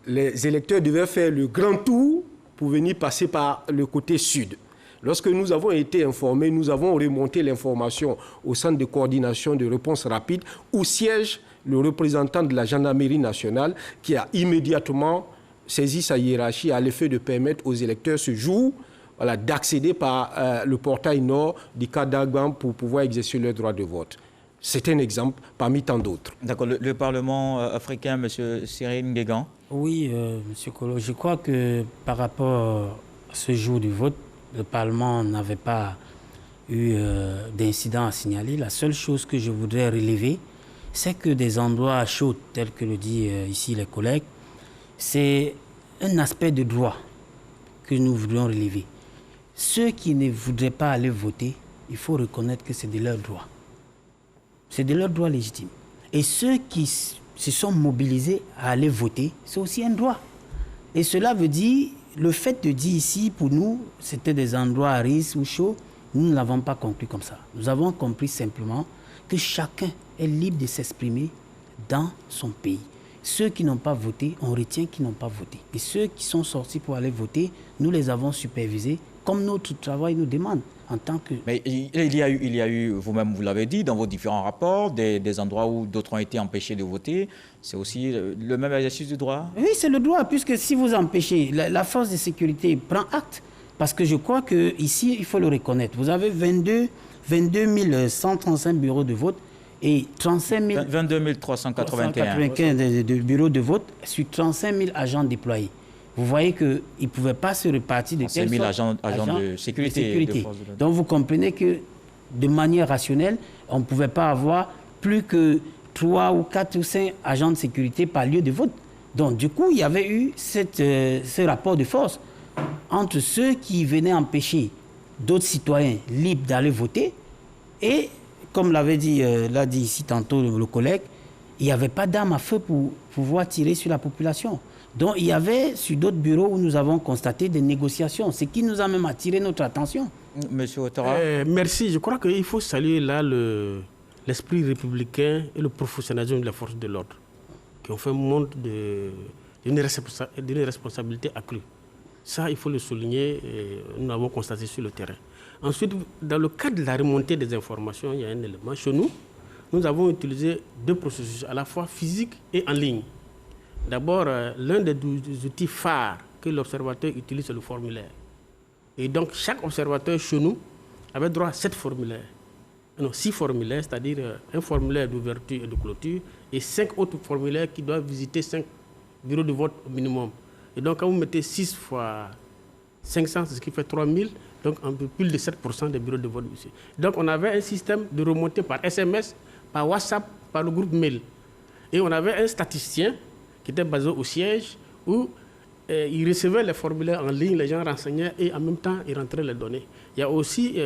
les électeurs devaient faire le grand tour pour venir passer par le côté sud. Lorsque nous avons été informés, nous avons remonté l'information au centre de coordination de réponse rapide où siège le représentant de la gendarmerie nationale qui a immédiatement saisi sa hiérarchie à l'effet de permettre aux électeurs ce jour d'accéder par le portail nord du cas d'Agban pour pouvoir exercer leur droit de vote. C'est un exemple parmi tant d'autres. D'accord. Le Parlement africain, M. Cyril Nguégan. Oui, M. Kolo, je crois que par rapport à ce jour du vote, le Parlement n'avait pas eu d'incident à signaler. La seule chose que je voudrais relever, c'est que des endroits chauds, tels que le disent ici les collègues, c'est un aspect de droit que nous voudrions relever. Ceux qui ne voudraient pas aller voter, il faut reconnaître que c'est de leur droit. C'est de leur droit légitime. Et ceux qui se sont mobilisés à aller voter, c'est aussi un droit. Et cela veut dire, le fait de dire ici, pour nous, c'était des endroits à risque ou chauds, nous ne l'avons pas compris comme ça. Nous avons compris simplement que chacun est libre de s'exprimer dans son pays. Ceux qui n'ont pas voté, on retient qu'ils n'ont pas voté. Et ceux qui sont sortis pour aller voter, nous les avons supervisés, comme notre travail nous demande. En tant que... Mais il y a eu, vous-même vous l'avez dit, dans vos différents rapports, des endroits où d'autres ont été empêchés de voter. C'est aussi le même exercice du droit? Oui, c'est le droit, puisque si vous empêchez, la force de sécurité prend acte. Parce que je crois qu'ici, il faut le reconnaître. Vous avez 22 135 bureaux de vote et 35 000... 22 381. de bureaux de vote sur 35 000 agents déployés. Vous voyez qu'ils ne pouvaient pas se repartir de telle sorte. agents de sécurité. Donc vous comprenez que de manière rationnelle, on ne pouvait pas avoir plus que 3 ou 4 ou 5 agents de sécurité par lieu de vote. Donc du coup, il y avait eu ce rapport de force entre ceux qui venaient empêcher d'autres citoyens libres d'aller voter. Et comme l'a dit ici tantôt le collègue, il n'y avait pas d'armes à feu pour pouvoir tirer sur la population. Donc il y avait sur d'autres bureaux où nous avons constaté des négociations, ce qui nous a même attiré notre attention. Monsieur Ouattara. Merci. Je crois qu'il faut saluer là l'esprit républicain et le professionnalisme de la force de l'ordre, qui ont fait montre d'une responsabilité accrue. Ça, il faut le souligner, nous l'avons constaté sur le terrain. Ensuite, dans le cadre de la remontée des informations, il y a un élément. Chez nous, nous avons utilisé 2 processus, à la fois physique et en ligne. D'abord, l'un des outils phares que l'observateur utilise, c'est le formulaire. Et donc, chaque observateur chez nous avait droit à 7 formulaires. Non, 6 formulaires, c'est-à-dire un formulaire d'ouverture et de clôture, et 5 autres formulaires qui doivent visiter 5 bureaux de vote au minimum. Et donc, quand vous mettez 6 fois 500, c'est ce qui fait 3000, donc un peu plus de 7% des bureaux de vote. Donc, on avait un système de remontée par SMS, par WhatsApp, par le groupe mail. Et on avait un statisticien qui était basé au siège où il recevait les formulaires en ligne, les gens renseignaient et en même temps, il rentrait les données. Il y a aussi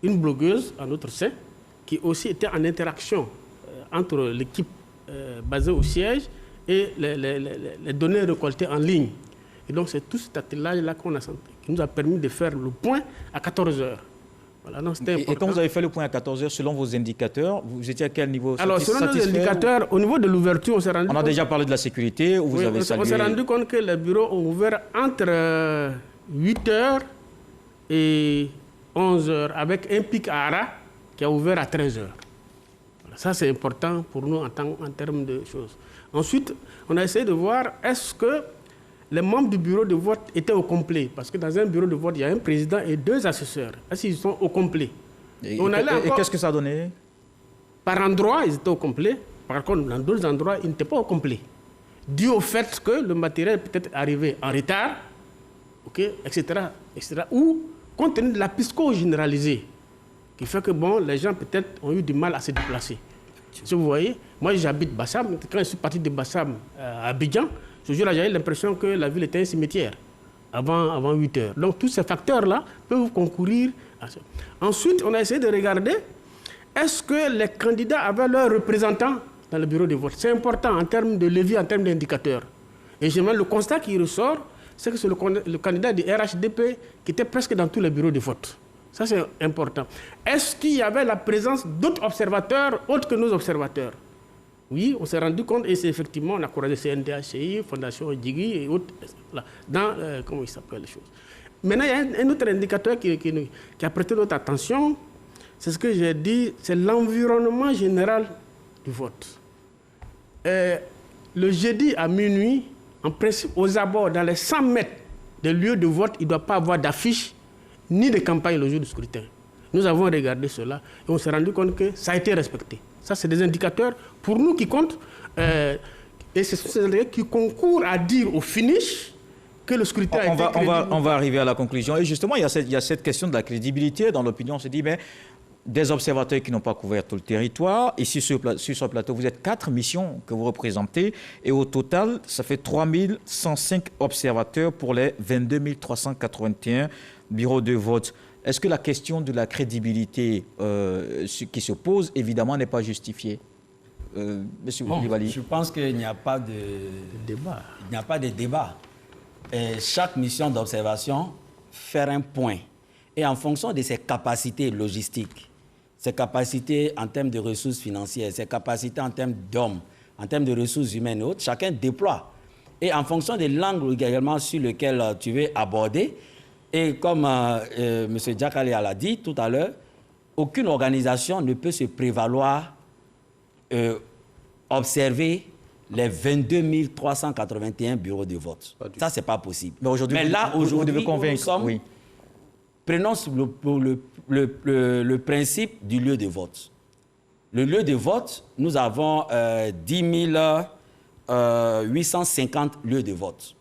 une blogueuse en notre sein qui aussi était en interaction entre l'équipe basée au siège et les données récoltées en ligne. Et donc, c'est tout cet attelage-là qui nous a permis de faire le point à 14 heures. Voilà, donc et quand vous avez fait le point à 14 heures, selon vos indicateurs, vous étiez à quel niveau? Alors, selon nos indicateurs, au niveau de l'ouverture, on s'est rendu compte... On a déjà parlé de la sécurité, où vous avez salué... On s'est rendu compte que les bureaux ont ouvert entre 8 heures et 11 heures, avec un pic à Ara qui a ouvert à 13 heures. Voilà, ça, c'est important pour nous en termes de choses. Ensuite, on a essayé de voir est-ce que les membres du bureau de vote étaient au complet. Parce que dans un bureau de vote, il y a un président et 2 assesseurs. Est-ce qu'ils sont au complet? Et qu'est-ce que ça a donné? Par endroit, ils étaient au complet. Par contre, dans d'autres endroits, ils n'étaient pas au complet. Dû au fait que le matériel peut être arrivé en retard, etc., etc. Ou compte tenu de la pisco généralisée, qui fait que les gens peut-être ont eu du mal à se déplacer. Si vous voyez, moi j'habite Bassam. Quand je suis parti de Bassam à Abidjan, ce jour-là, j'avais l'impression que la ville était un cimetière avant 8 heures. Donc, tous ces facteurs-là peuvent concourir à ça. Ensuite, on a essayé de regarder est-ce que les candidats avaient leurs représentants dans le bureau de vote. C'est important en termes de levier, en termes d'indicateurs. Et le constat qui ressort, c'est que c'est le candidat du RHDP qui était presque dans tous les bureaux de vote. Ça, c'est important. Est-ce qu'il y avait la présence d'autres observateurs autres que nos observateurs? Oui, on s'est rendu compte, et c'est effectivement, on a croisé CNDHCI, Fondation Djigui et autres, dans, comment il s'appelle les choses. Maintenant, il y a un autre indicateur qui a prêté notre attention, c'est ce que j'ai dit, c'est l'environnement général du vote. Le jeudi à minuit, en principe, aux abords, dans les 100 mètres des lieux de vote, il ne doit pas avoir d'affiche, ni de campagne le jour du scrutin. Nous avons regardé cela, et on s'est rendu compte que ça a été respecté. Ça, c'est des indicateurs pour nous qui comptent. Et ce sont ces indicateurs qui concourent à dire au finish que le scrutin a été crédible. On va arriver à la conclusion. Et justement, il y a cette question de la crédibilité. Dans l'opinion, on se dit, mais des observateurs qui n'ont pas couvert tout le territoire. Ici, sur ce plateau, vous êtes 4 missions que vous représentez. Et au total, ça fait 3105 observateurs pour les 22 381 bureaux de vote. Est-ce que la question de la crédibilité qui se pose, évidemment, n'est pas justifiée? Monsieur Koulibaly. Je pense qu'il n'y a pas de débat. Il n'y a pas de débat. Et chaque mission d'observation faire un point. Et en fonction de ses capacités logistiques, ses capacités en termes de ressources financières, ses capacités en termes d'hommes, en termes de ressources humaines et autres, chacun déploie. Et en fonction de l'angle également sur lequel tu veux aborder, et comme M. Diakale l'a dit tout à l'heure, aucune organisation ne peut se prévaloir observer les 22 381 bureaux de vote. Ça, ce n'est pas possible. Mais là, aujourd'hui, vous devez convaincre. Oui. Prenons le principe du lieu de vote. Le lieu de vote, nous avons 10 850 lieux de vote.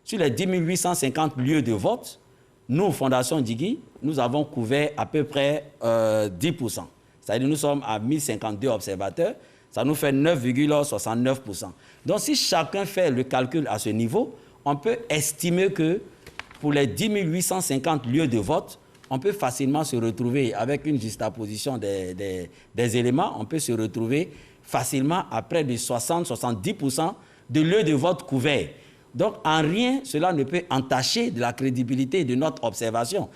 Sur les 10 850 lieux de vote, nous, Fondation Djigui, nous avons couvert à peu près 10%. C'est-à-dire nous sommes à 1052 observateurs, ça nous fait 9,69%. Donc si chacun fait le calcul à ce niveau, on peut estimer que pour les 10 850 lieux de vote, on peut facilement se retrouver avec une juxtaposition des éléments, on peut se retrouver facilement à près de 60-70% de lieux de vote couverts. Donc, en rien, cela ne peut entacher de la crédibilité de notre observation.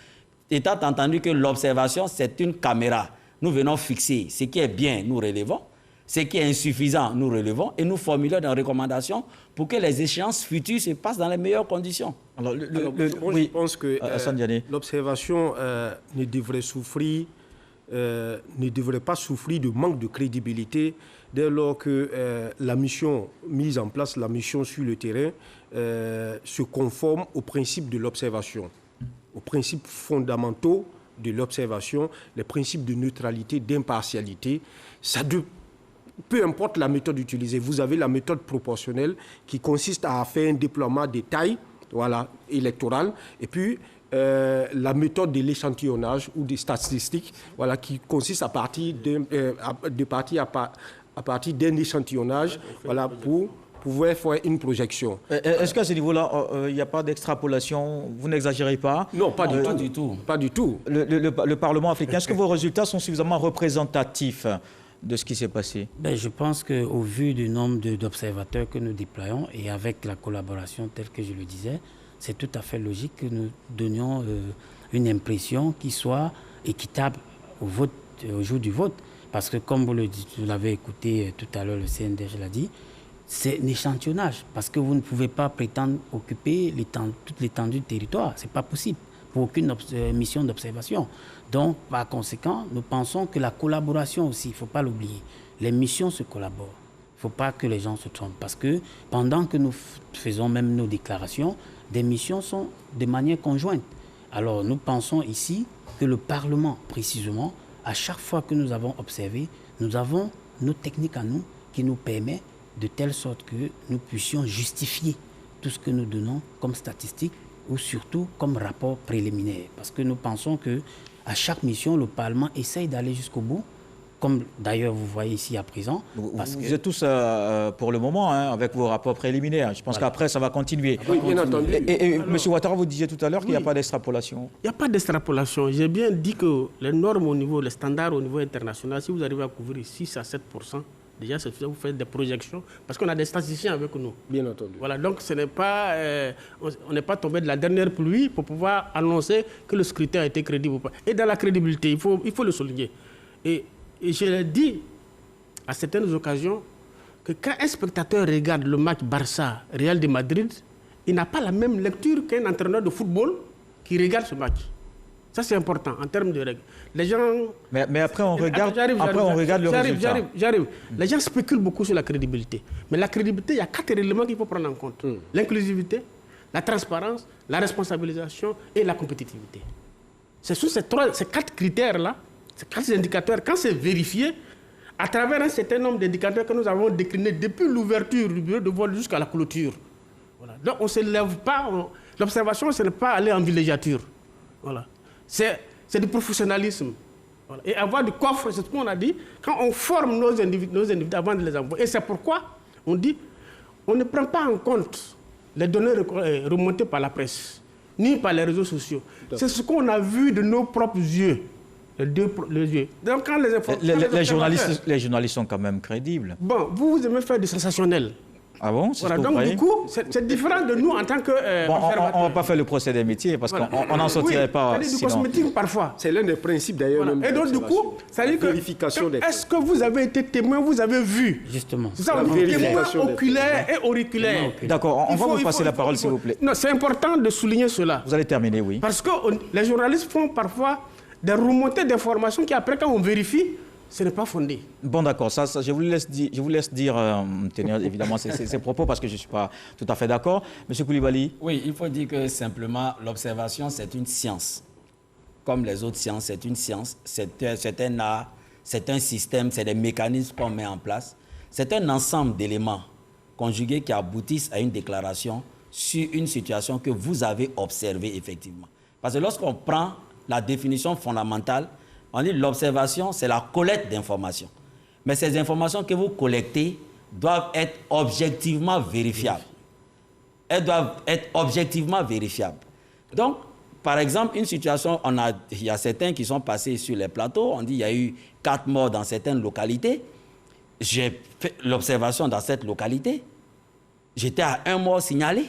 Étant entendu que l'observation, c'est une caméra. Nous venons fixer ce qui est bien, nous relevons. Ce qui est insuffisant, nous relevons. Et nous formulons des recommandations pour que les échéances futures se passent dans les meilleures conditions. Alors, je pense que l'observation ne devrait pas souffrir de manque de crédibilité dès lors que la mission mise en place, la mission sur le terrain, se conforme aux principes de l'observation, aux principes fondamentaux de l'observation, les principes de neutralité, d'impartialité. Peu importe la méthode utilisée, vous avez la méthode proportionnelle qui consiste à faire un déploiement des tailles électorales, et puis la méthode de l'échantillonnage ou des statistiques qui consiste à partir d'un échantillonnage pour pouvoir faire une projection. Est-ce qu'à ce niveau-là, il n'y a pas d'extrapolation? Vous n'exagérez pas? Non, pas du tout. Pas du tout. Le Parlement africain, est-ce que vos résultats sont suffisamment représentatifs de ce qui s'est passé? Je pense qu'au vu du nombre d'observateurs que nous déployons et avec la collaboration telle que je le disais, c'est tout à fait logique que nous donnions une impression qui soit équitable au jour du vote. Parce que comme vous l'avez écouté tout à l'heure, le CNDH l'a dit, c'est un échantillonnage. Parce que vous ne pouvez pas prétendre occuper toute l'étendue du territoire. Ce n'est pas possible pour aucune mission d'observation. Donc, par conséquent, nous pensons que la collaboration aussi, il ne faut pas l'oublier. Les missions se collaborent. Il ne faut pas que les gens se trompent. Parce que pendant que nous faisons même nos déclarations, des missions sont de manière conjointe. Alors, nous pensons ici que le Parlement, précisément, à chaque fois que nous avons observé, nous avons nos techniques à nous qui nous permettent de telle sorte que nous puissions justifier tout ce que nous donnons comme statistiques ou surtout comme rapport préliminaire. Parce que nous pensons qu'à chaque mission, le Parlement essaye d'aller jusqu'au bout, comme d'ailleurs vous voyez ici à présent. Vous êtes tous pour le moment avec vos rapports préliminaires. Je pense qu'après, ça va continuer. Oui, bien entendu. Et M. Ouattara, vous disiez tout à l'heure qu'il n'y a pas d'extrapolation. Il n'y a pas d'extrapolation. J'ai bien dit que les normes les standards au niveau international, si vous arrivez à couvrir 6 à 7%, déjà, vous faites des projections, parce qu'on a des statisticiens avec nous. Bien entendu. Voilà, donc ce n'est pas, on n'est pas tombé de la dernière pluie pour pouvoir annoncer que le scrutin a été crédible ou pas. Et dans la crédibilité, il faut le souligner. Et je l'ai dit à certaines occasions que quand un spectateur regarde le match Barça-Real de Madrid, il n'a pas la même lecture qu'un entraîneur de football qui regarde ce match. Ça, c'est important en termes de règles. Les gens... Mais après, on regarde, le résultat. J'arrive. Les gens spéculent beaucoup sur la crédibilité. Mais la crédibilité, il y a 4 éléments qu'il faut prendre en compte. L'inclusivité, la transparence, la responsabilisation et la compétitivité. C'est sur ces 4 critères-là, ces 4 indicateurs, quand c'est vérifié, à travers un certain nombre d'indicateurs que nous avons déclinés depuis l'ouverture du bureau de vote jusqu'à la clôture. Voilà. Donc, on ne se lève pas. L'observation, ce n'est pas aller en villégiature. Voilà. C'est du professionnalisme. Voilà. Et avoir du coffre, c'est ce qu'on a dit, quand on forme nos individus avant de les envoyer. Et c'est pourquoi on dit on ne prend pas en compte les données remontées par la presse, ni par les réseaux sociaux. C'est ce qu'on a vu de nos propres yeux. Les yeux. Donc, quand les journalistes sont quand même crédibles. Bon, vous aimez faire du sensationnel. Ah bon? Voilà, donc du coup, c'est différent de nous en tant que... on ne va pas faire le procès des métiers parce qu'on n'en sortirait pas. C'est du cosmétique parfois. C'est l'un des principes d'ailleurs. Voilà. Et donc du coup, ça veut dire que... Est-ce que vous avez été témoin, vous avez vu? Justement. C'est ça, témoin oculaire et auriculaire. D'accord, on va vous passer la parole s'il vous plaît. Non, c'est important de souligner cela. Vous allez terminer, oui. Parce que les journalistes font parfois des remontées d'informations qui après, quand on vérifie, ce n'est pas fondé. Bon, d'accord. Ça, je vous laisse tenir évidemment ces propos parce que je ne suis pas tout à fait d'accord. Monsieur Koulibaly. Oui, il faut dire que simplement, l'observation, c'est une science. Comme les autres sciences, c'est une science. C'est un art, c'est un système, c'est des mécanismes qu'on met en place. C'est un ensemble d'éléments conjugués qui aboutissent à une déclaration sur une situation que vous avez observée effectivement. Parce que lorsqu'on prend la définition fondamentale, on dit l'observation, c'est la collecte d'informations. Mais ces informations que vous collectez doivent être objectivement vérifiables. Elles doivent être objectivement vérifiables. Donc, par exemple, une situation, il y a certains qui sont passés sur les plateaux, on dit qu'il y a eu 4 morts dans certaines localités. J'ai fait l'observation dans cette localité. J'étais à 1 mort signalé.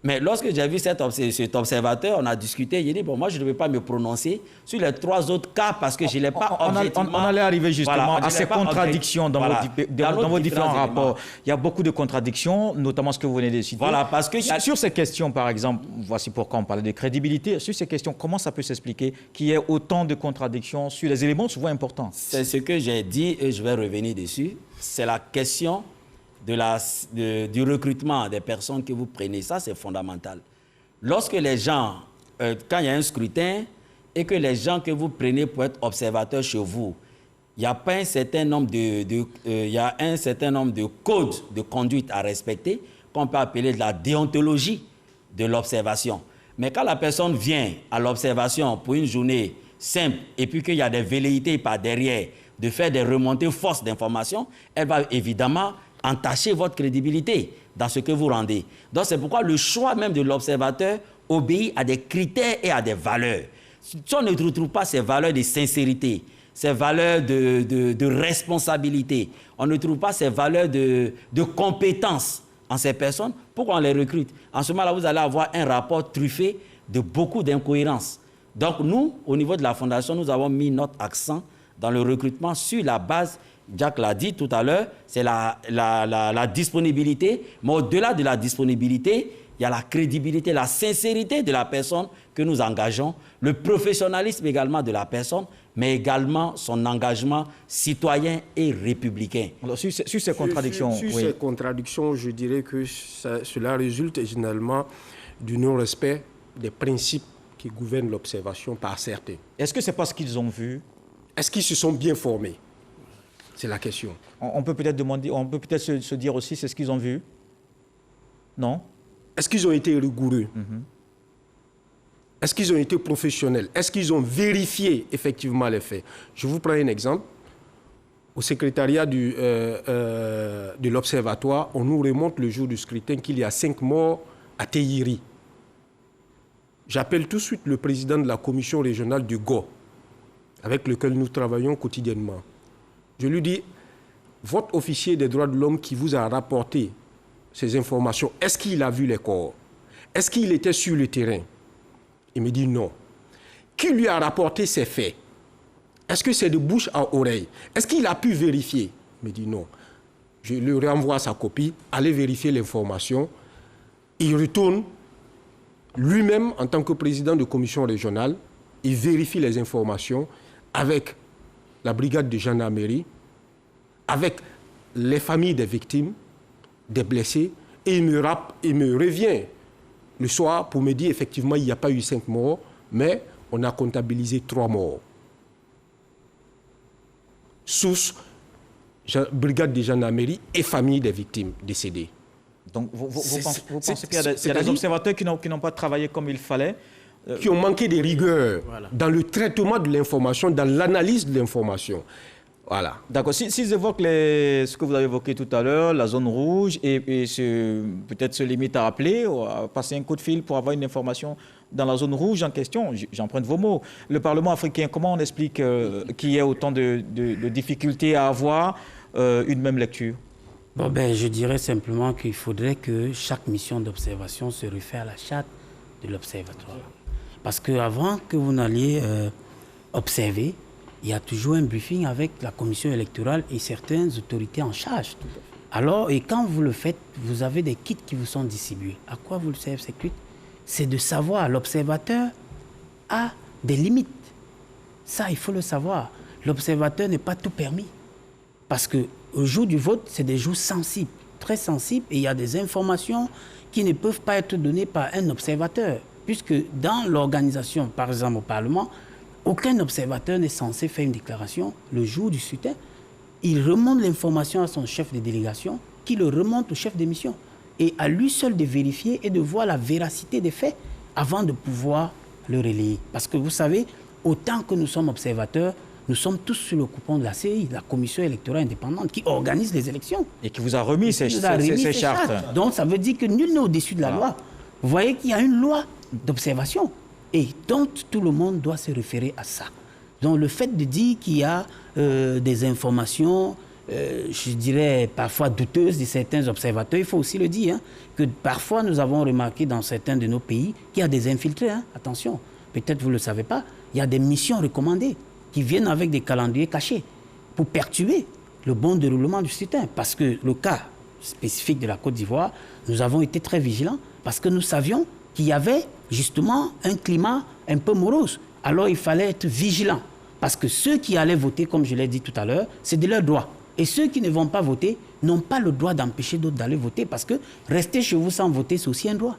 Mais lorsque j'ai vu cet observateur, on a discuté, il a dit, bon, moi, je ne vais pas me prononcer sur les 3 autres cas parce que je ne l'ai pas objectivement... On allait arriver justement à ces contradictions dans vos différents rapports. Il y a beaucoup de contradictions, notamment ce que vous venez de citer. Voilà, parce que... Sur ces questions, par exemple, voici pourquoi on parlait de crédibilité. Sur ces questions, comment ça peut s'expliquer qu'il y ait autant de contradictions sur des éléments souvent importants? C'est ce que j'ai dit et je vais revenir dessus. C'est la question du recrutement des personnes que vous prenez. Ça, c'est fondamental. Lorsque les gens, quand il y a un scrutin et que les gens que vous prenez pour être observateurs chez vous, il n'y a pas un certain nombre de codes de conduite à respecter qu'on peut appeler de la déontologie de l'observation. Mais quand la personne vient à l'observation pour une journée simple et puis qu'il y a des velléités par derrière de faire des remontées fausses d'informations, elle va évidemment entacher votre crédibilité dans ce que vous rendez. Donc c'est pourquoi le choix même de l'observateur obéit à des critères et à des valeurs. Si on ne retrouve pas ces valeurs de sincérité, ces valeurs de responsabilité, on ne trouve pas ces valeurs de compétence en ces personnes, pourquoi on les recrute? En ce moment-là, vous allez avoir un rapport truffé de beaucoup d'incohérences. Donc nous, au niveau de la Fondation, nous avons mis notre accent dans le recrutement sur la base, Jack l'a dit tout à l'heure, c'est la disponibilité, mais au-delà de la disponibilité, il y a la crédibilité, la sincérité de la personne que nous engageons, le professionnalisme également de la personne, mais également son engagement citoyen et républicain. Alors, sur ces contradictions... Sur ces contradictions, je dirais que cela résulte généralement du non-respect des principes qui gouvernent l'observation par certains. Est-ce que c'est parce qu'ils ont vu? Est-ce qu'ils se sont bien formés? C'est la question. On peut peut-être demander, on peut peut-être se dire aussi, c'est ce qu'ils ont vu? Non? Est-ce qu'ils ont été rigoureux? Est-ce qu'ils ont été professionnels? Est-ce qu'ils ont vérifié effectivement les faits? Je vous prends un exemple. Au secrétariat de l'Observatoire, on nous remonte le jour du scrutin qu'il y a 5 morts à Teyiri. J'appelle tout de suite le président de la commission régionale du Go, avec lequel nous travaillons quotidiennement. Je lui dis, votre officier des droits de l'homme qui vous a rapporté ces informations, est-ce qu'il a vu les corps? Est-ce qu'il était sur le terrain? Il me dit non. Qui lui a rapporté ces faits? Est-ce que c'est de bouche à oreille? Est-ce qu'il a pu vérifier? Il me dit non. Je lui renvoie sa copie, allez vérifier l'information. Il retourne lui-même en tant que président de commission régionale, il vérifie les informations avec la brigade de gendarmerie, avec les familles des victimes, des blessés, et il me revient le soir pour me dire effectivement il n'y a pas eu 5 morts, mais on a comptabilisé 3 morts. Source, brigade de gendarmerie et famille des victimes décédées. Donc vous pensez qu'il y a des observateurs qui n'ont pas travaillé comme il fallait, qui ont manqué de rigueur dans le traitement de l'information, dans l'analyse de l'information. Voilà. D'accord. S'ils évoquent ce que vous avez évoqué tout à l'heure, la zone rouge, et peut-être se limite à appeler, ou à passer un coup de fil pour avoir une information dans la zone rouge en question, j'emprunte vos mots. Le Parlement africain, comment on explique qu'il y ait autant de difficultés à avoir une même lecture? Bon, je dirais simplement qu'il faudrait que chaque mission d'observation se réfère à la charte de l'observatoire. Parce qu'avant que vous n'alliez observer, il y a toujours un briefing avec la commission électorale et certaines autorités en charge. Alors, et quand vous le faites, vous avez des kits qui vous sont distribués. À quoi vous servent ces kits? C'est de savoir, l'observateur a des limites. Ça, il faut le savoir. L'observateur n'est pas tout permis. Parce qu'au jour du vote, c'est des jours sensibles, très sensibles, et il y a des informations qui ne peuvent pas être données par un observateur. Puisque dans l'organisation, par exemple au Parlement, aucun observateur n'est censé faire une déclaration le jour du scrutin. Il remonte l'information à son chef de délégation, qui le remonte au chef de mission. Et à lui seul de vérifier et de voir la véracité des faits avant de pouvoir le relayer. Parce que vous savez, autant que nous sommes observateurs, nous sommes tous sous le coupon de la CI, la Commission électorale indépendante, qui organise les élections. Et qui vous a remis ces chartes. Donc ça veut dire que nul n'est au-dessus de la loi. Vous voyez qu'il y a une loi d'observation. et dont tout le monde doit se référer à ça. Donc le fait de dire qu'il y a des informations, je dirais parfois douteuses de certains observateurs, il faut aussi le dire, hein, que parfois nous avons remarqué dans certains de nos pays qu'il y a des infiltrés, hein, attention, peut-être vous ne le savez pas, il y a des missions recommandées qui viennent avec des calendriers cachés pour perturber le bon déroulement du scrutin. Parce que le cas spécifique de la Côte d'Ivoire, nous avons été très vigilants parce que nous savions qu'il y avait justement un climat un peu morose. Alors il fallait être vigilant parce que ceux qui allaient voter, comme je l'ai dit tout à l'heure, c'est de leur droit. Et ceux qui ne vont pas voter n'ont pas le droit d'empêcher d'autres d'aller voter parce que rester chez vous sans voter, c'est aussi un droit.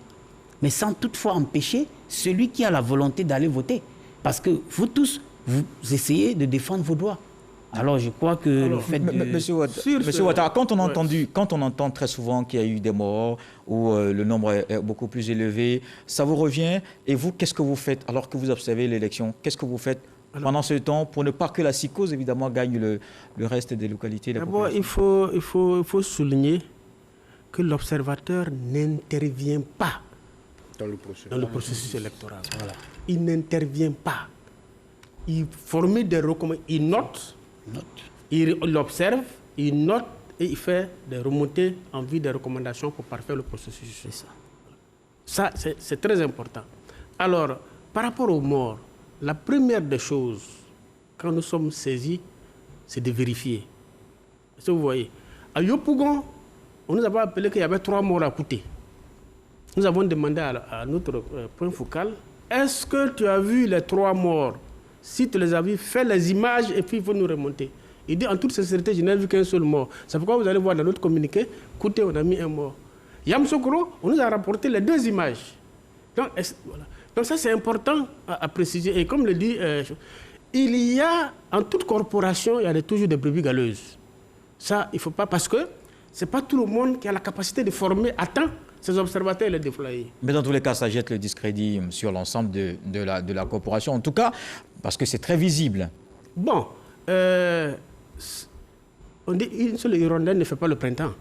Mais sans toutefois empêcher celui qui a la volonté d'aller voter. Parce que vous tous, vous essayez de défendre vos droits. Alors je crois que le fait de... Monsieur Ouattara, quand on entend très souvent qu'il y a eu des morts ou le nombre est beaucoup plus élevé, ça vous revient et vous, qu'est-ce que vous faites alors que vous observez l'élection? Qu'est-ce que vous faites pendant ce temps pour ne pas que la psychose, évidemment, gagne le reste des localités? D'abord, il faut souligner que l'observateur n'intervient pas dans le processus électoral. Voilà. Il n'intervient pas. Il formule des recommandations, il note. Il observe, il note et il fait des remontées en vue des recommandations pour parfaire le processus. C'est ça. Ça, c'est très important. Alors, par rapport aux morts, la première des choses, quand nous sommes saisis, c'est de vérifier. Est-ce que vous voyez? À Yopougon, on nous avait appelé qu'il y avait 3 morts à Kouté. Nous avons demandé à notre point focal, est-ce que tu as vu les 3 morts? Si tu les as vus, fais les images et puis il faut nous remonter. Il dit en toute sincérité, je n'ai vu qu'un seul mort. C'est pourquoi vous allez voir dans notre communiqué, écoutez, on a mis un mort. Yamoussoukro, on nous a rapporté les 2 images. Donc, voilà. Donc ça c'est important à préciser. Et comme le dit, il y a, en toute corporation, il y a toujours des brebis galeuses. Ça, il ne faut pas, parce que ce n'est pas tout le monde qui a la capacité de former à temps ces observateurs et les déployer. Mais dans tous les cas, ça jette le discrédit sur l'ensemble de la corporation. En tout cas, parce que c'est très visible. Bon, on dit une seule hirondelle ne fait pas le printemps.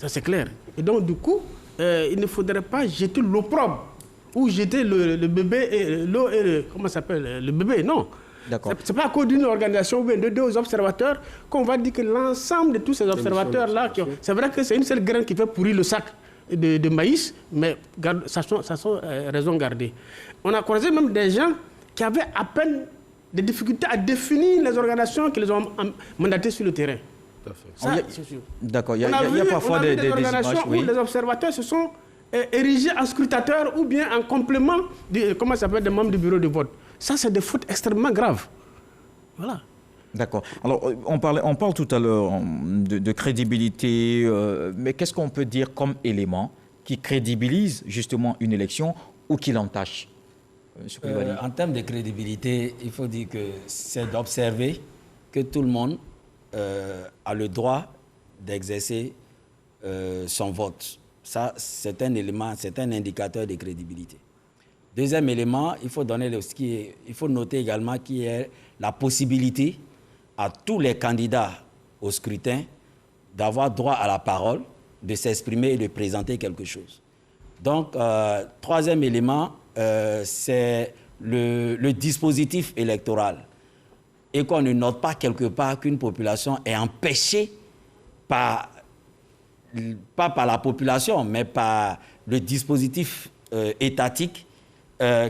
Ça, c'est clair. Et donc, du coup, il ne faudrait pas jeter l'opprobre ou jeter le bébé et l'eau et le... Comment ça s'appelle? Le bébé, non. D'accord. Ce n'est pas à cause d'une organisation ou de 2 observateurs qu'on va dire que l'ensemble de tous ces observateurs-là... C'est vrai que c'est une seule graine qui fait pourrir le sac de maïs, mais ça sont raison gardée. On a croisé même des gens qui avaient à peine des difficultés à définir les organisations qui les ont mandatées sur le terrain. Ça, c'est sûr. D'accord, il y a parfois des organisations images, où les observateurs se sont érigés en scrutateurs ou bien en complément des membres du bureau de vote. Ça, c'est des fautes extrêmement graves. Voilà. D'accord. Alors, on parle tout à l'heure de crédibilité, mais qu'est-ce qu'on peut dire comme élément qui crédibilise justement une élection ou qui l'entache? En termes de crédibilité, il faut dire que c'est d'observer que tout le monde a le droit d'exercer son vote. Ça, c'est un élément, c'est un indicateur de crédibilité. Deuxième élément, il faut noter également qu'il y a la possibilité à tous les candidats au scrutin d'avoir droit à la parole, de s'exprimer et de présenter quelque chose. Donc, troisième élément, c'est le dispositif électoral. Et qu'on ne note pas quelque part qu'une population est empêchée pas par la population, mais par le dispositif étatique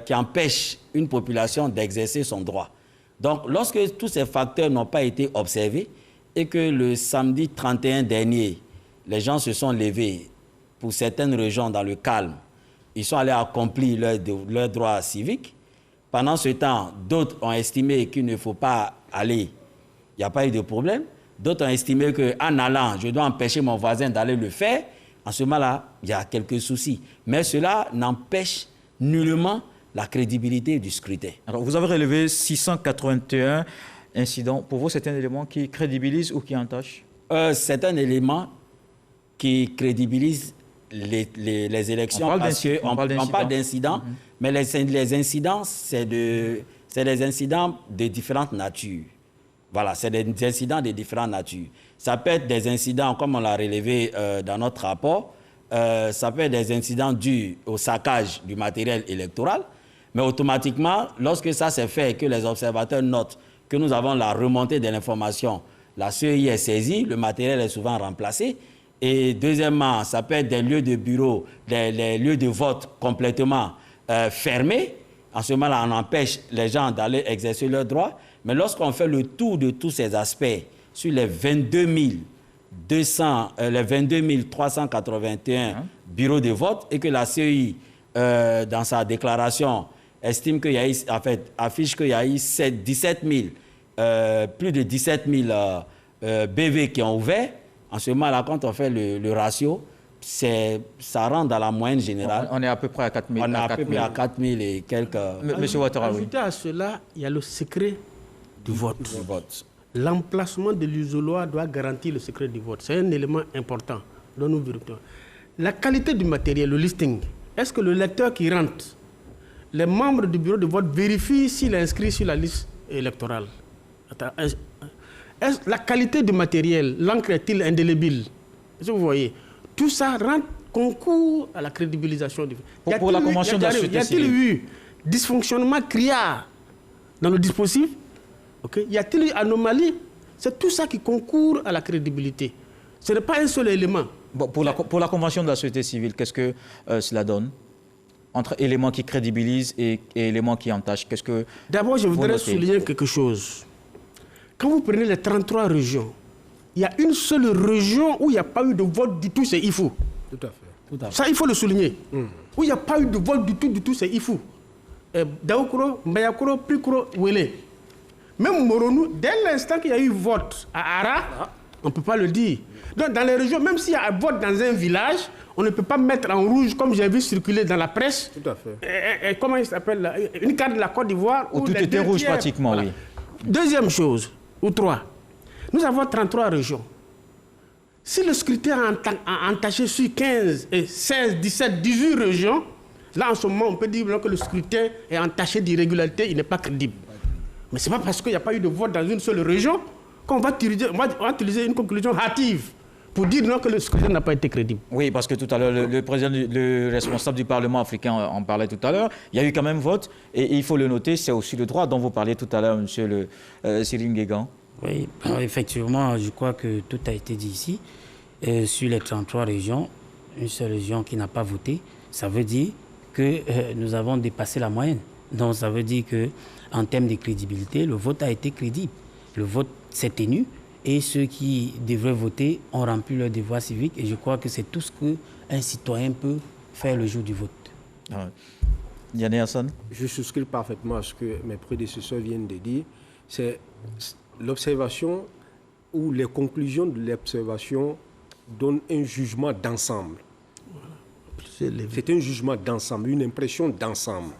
qui empêche une population d'exercer son droit. Donc, lorsque tous ces facteurs n'ont pas été observés et que le samedi 31 dernier, les gens se sont levés pour certaines régions dans le calme, ils sont allés accomplir leurs droits civiques. Pendant ce temps, d'autres ont estimé qu'il ne faut pas aller. Il n'y a pas eu de problème. D'autres ont estimé qu'en allant, je dois empêcher mon voisin d'aller le faire. En ce moment-là, il y a quelques soucis. Mais cela n'empêche nullement la crédibilité du scrutin. Alors, vous avez relevé 681 incidents. Pour vous, c'est un élément qui crédibilise ou qui entache? C'est un élément qui crédibilise les élections. On parle d'incidents, mais les incidents, c'est des incidents de différentes natures. Voilà, c'est des incidents de différentes natures. Ça peut être des incidents, comme on l'a relevé dans notre rapport, ça peut être des incidents dus au saccage du matériel électoral, Mais automatiquement, lorsque ça s'est fait et que les observateurs notent que nous avons la remontée de l'information, la CEI est saisie, le matériel est souvent remplacé. Et deuxièmement, ça peut être des lieux de bureau, les lieux de vote complètement fermés. En ce moment-là, on empêche les gens d'aller exercer leurs droits. Mais lorsqu'on fait le tour de tous ces aspects sur les 22 381 bureaux de vote et que la CEI, dans sa déclaration, estime qu'il y a eu, en fait, affiche qu'il y a eu plus de 17 000 BV qui ont ouvert. En ce moment-là, quand on fait le ratio, ça rentre dans la moyenne générale. On est à peu près à 4 000. On est à peu près à 4 000 et quelques... Monsieur Ouattara, oui. Ajouté à cela, il y a le secret du vote. L'emplacement de l'isoloir doit garantir le secret du vote. C'est un élément important dont nous vérifions. La qualité du matériel, le listing. Est-ce que le lecteur qui rentre, les membres du bureau de vote vérifient s'il est inscrit sur la liste électorale? La qualité du matériel, l'encre est-il indélébile? Est-ce que vous voyez? Tout ça concourt à la crédibilisation du vote. Pour la Convention de la société civile. Y a-t-il eu dysfonctionnement criard dans le dispositif? Y a-t-il eu anomalie? C'est tout ça qui concourt à la crédibilité. Ce n'est pas un seul élément. Bon, pour la Convention de la société civile, qu'est-ce que cela donne entre éléments qui crédibilisent et éléments qui entachent? Qu'est-ce que D'abord, je voudrais souligner quelque chose. Quand vous prenez les 33 régions, il y a une seule région où il n'y a pas eu de vote du tout, c'est Ifou. Tout à fait. Ça, il faut le souligner. Où il n'y a pas eu de vote du tout, c'est Ifou. Daoukro, Mbayakro, Prikro, Wele. Même Moronou, dès l'instant qu'il y a eu vote à Ara, on ne peut pas le dire. Donc, dans les régions, même s'il y a un vote dans un village, on ne peut pas mettre en rouge, comme j'ai vu circuler dans la presse. Tout à fait. Comment il s'appelle? Une carte de la Côte d'Ivoire. Où tout était rouge pratiquement, voilà. Oui. Deuxième chose, ou trois, nous avons 33 régions. Si le scrutin a entaché sur 15, 16, 17, 18 régions, là en ce moment on peut dire que le scrutin est entaché d'irrégularité, il n'est pas crédible. Mais ce n'est pas parce qu'il n'y a pas eu de vote dans une seule région qu'on va utiliser une conclusion hâtive pour dire non que le scrutin n'a pas été crédible. Oui, parce que tout à l'heure, le responsable du Parlement africain en parlait tout à l'heure. Il y a eu quand même vote, et il faut le noter, c'est aussi le droit dont vous parliez tout à l'heure, monsieur Cyril Nguégan. Oui, effectivement, je crois que tout a été dit ici. Sur les 33 régions, une seule région qui n'a pas voté, ça veut dire que nous avons dépassé la moyenne. Donc ça veut dire qu'en termes de crédibilité, le vote a été crédible. Le vote s'est tenu. Et ceux qui devraient voter ont rempli leur devoir civique. Et je crois que c'est tout ce qu'un citoyen peut faire le jour du vote. Yanné Hassan? Je souscris parfaitement à ce que mes prédécesseurs viennent de dire. C'est l'observation ou les conclusions de l'observation donnent un jugement d'ensemble. C'est un jugement d'ensemble, une impression d'ensemble.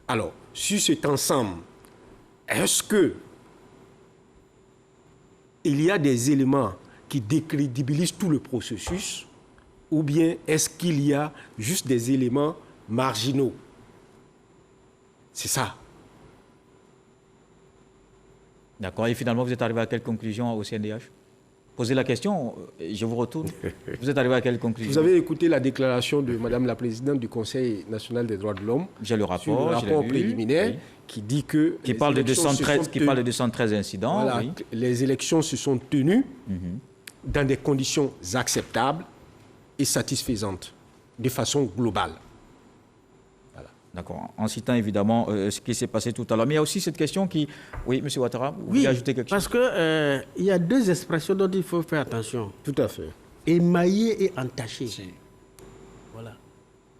Alors, sur cet ensemble, est-ce que il y a des éléments qui décrédibilisent tout le processus, ou bien est-ce qu'il y a juste des éléments marginaux? C'est ça. D'accord. Et finalement, vous êtes arrivé à quelle conclusion au CNDH? Posez la question, je vous retourne. Vous êtes arrivé à quelle conclusion? Vous avez écouté la déclaration de Madame la Présidente du Conseil national des droits de l'homme. J'ai le rapport, préliminaire, oui, qui dit que... Qui parle de 213 incidents. Voilà, oui. Les élections se sont tenues dans des conditions acceptables et satisfaisantes, de façon globale. Voilà. D'accord. En citant évidemment ce qui s'est passé tout à l'heure. Mais il y a aussi cette question qui... Oui, M. Ouattara, vous voulez ajouter quelque chose? Parce qu'il y a deux expressions dont il faut faire attention. Tout à fait. Émaillé et entaché. Voilà.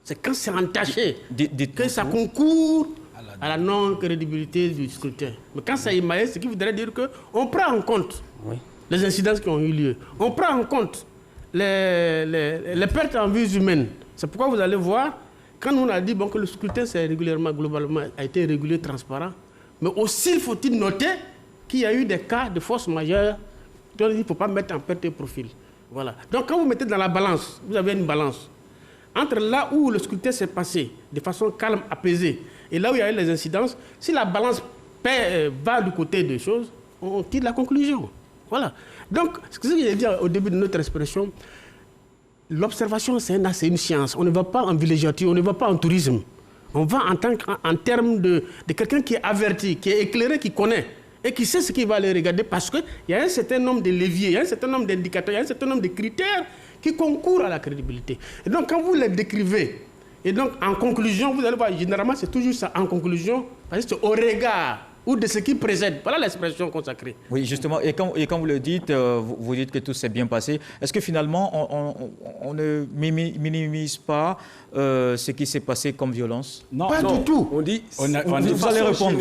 C'est quand c'est entaché que ça concourt à la non-crédibilité du scrutin. Mais quand c'est émaillé, ce qui voudrait dire qu'on prend en compte les incidences qui ont eu lieu. On prend en compte les pertes en vies humaines. C'est pourquoi vous allez voir, quand on a dit que le scrutin globalement a été régulé, transparent, mais aussi faut-il noter qu'il y a eu des cas de force majeure dont il ne faut pas mettre en perte de profil. Voilà. Donc quand vous mettez dans la balance, vous avez une balance entre là où le scrutin s'est passé de façon calme, apaisée, et là où il y a eu les incidences. Si la balance va du côté des choses, on tire la conclusion. Voilà. Donc, ce que j'ai dit au début de notre expression, l'observation, c'est une science. On ne va pas en villégiature, on ne va pas en tourisme. On va en termes de quelqu'un qui est averti, qui est éclairé, qui connaît et qui sait ce qu'il va aller regarder parce qu'il y a un certain nombre de leviers, il y a un certain nombre d'indicateurs, il y a un certain nombre de critères qui concourent à la crédibilité. Et donc, quand vous les décrivez, et donc, en conclusion, vous allez voir, généralement, c'est toujours ça, en conclusion, parce que c'est au regard ou de ce qui précède. Voilà l'expression consacrée. Oui, justement, et quand vous le dites, vous dites que tout s'est bien passé. Est-ce que finalement, on ne minimise pas ce qui s'est passé comme violence? Non, pas du tout. On dit, vous allez répondre.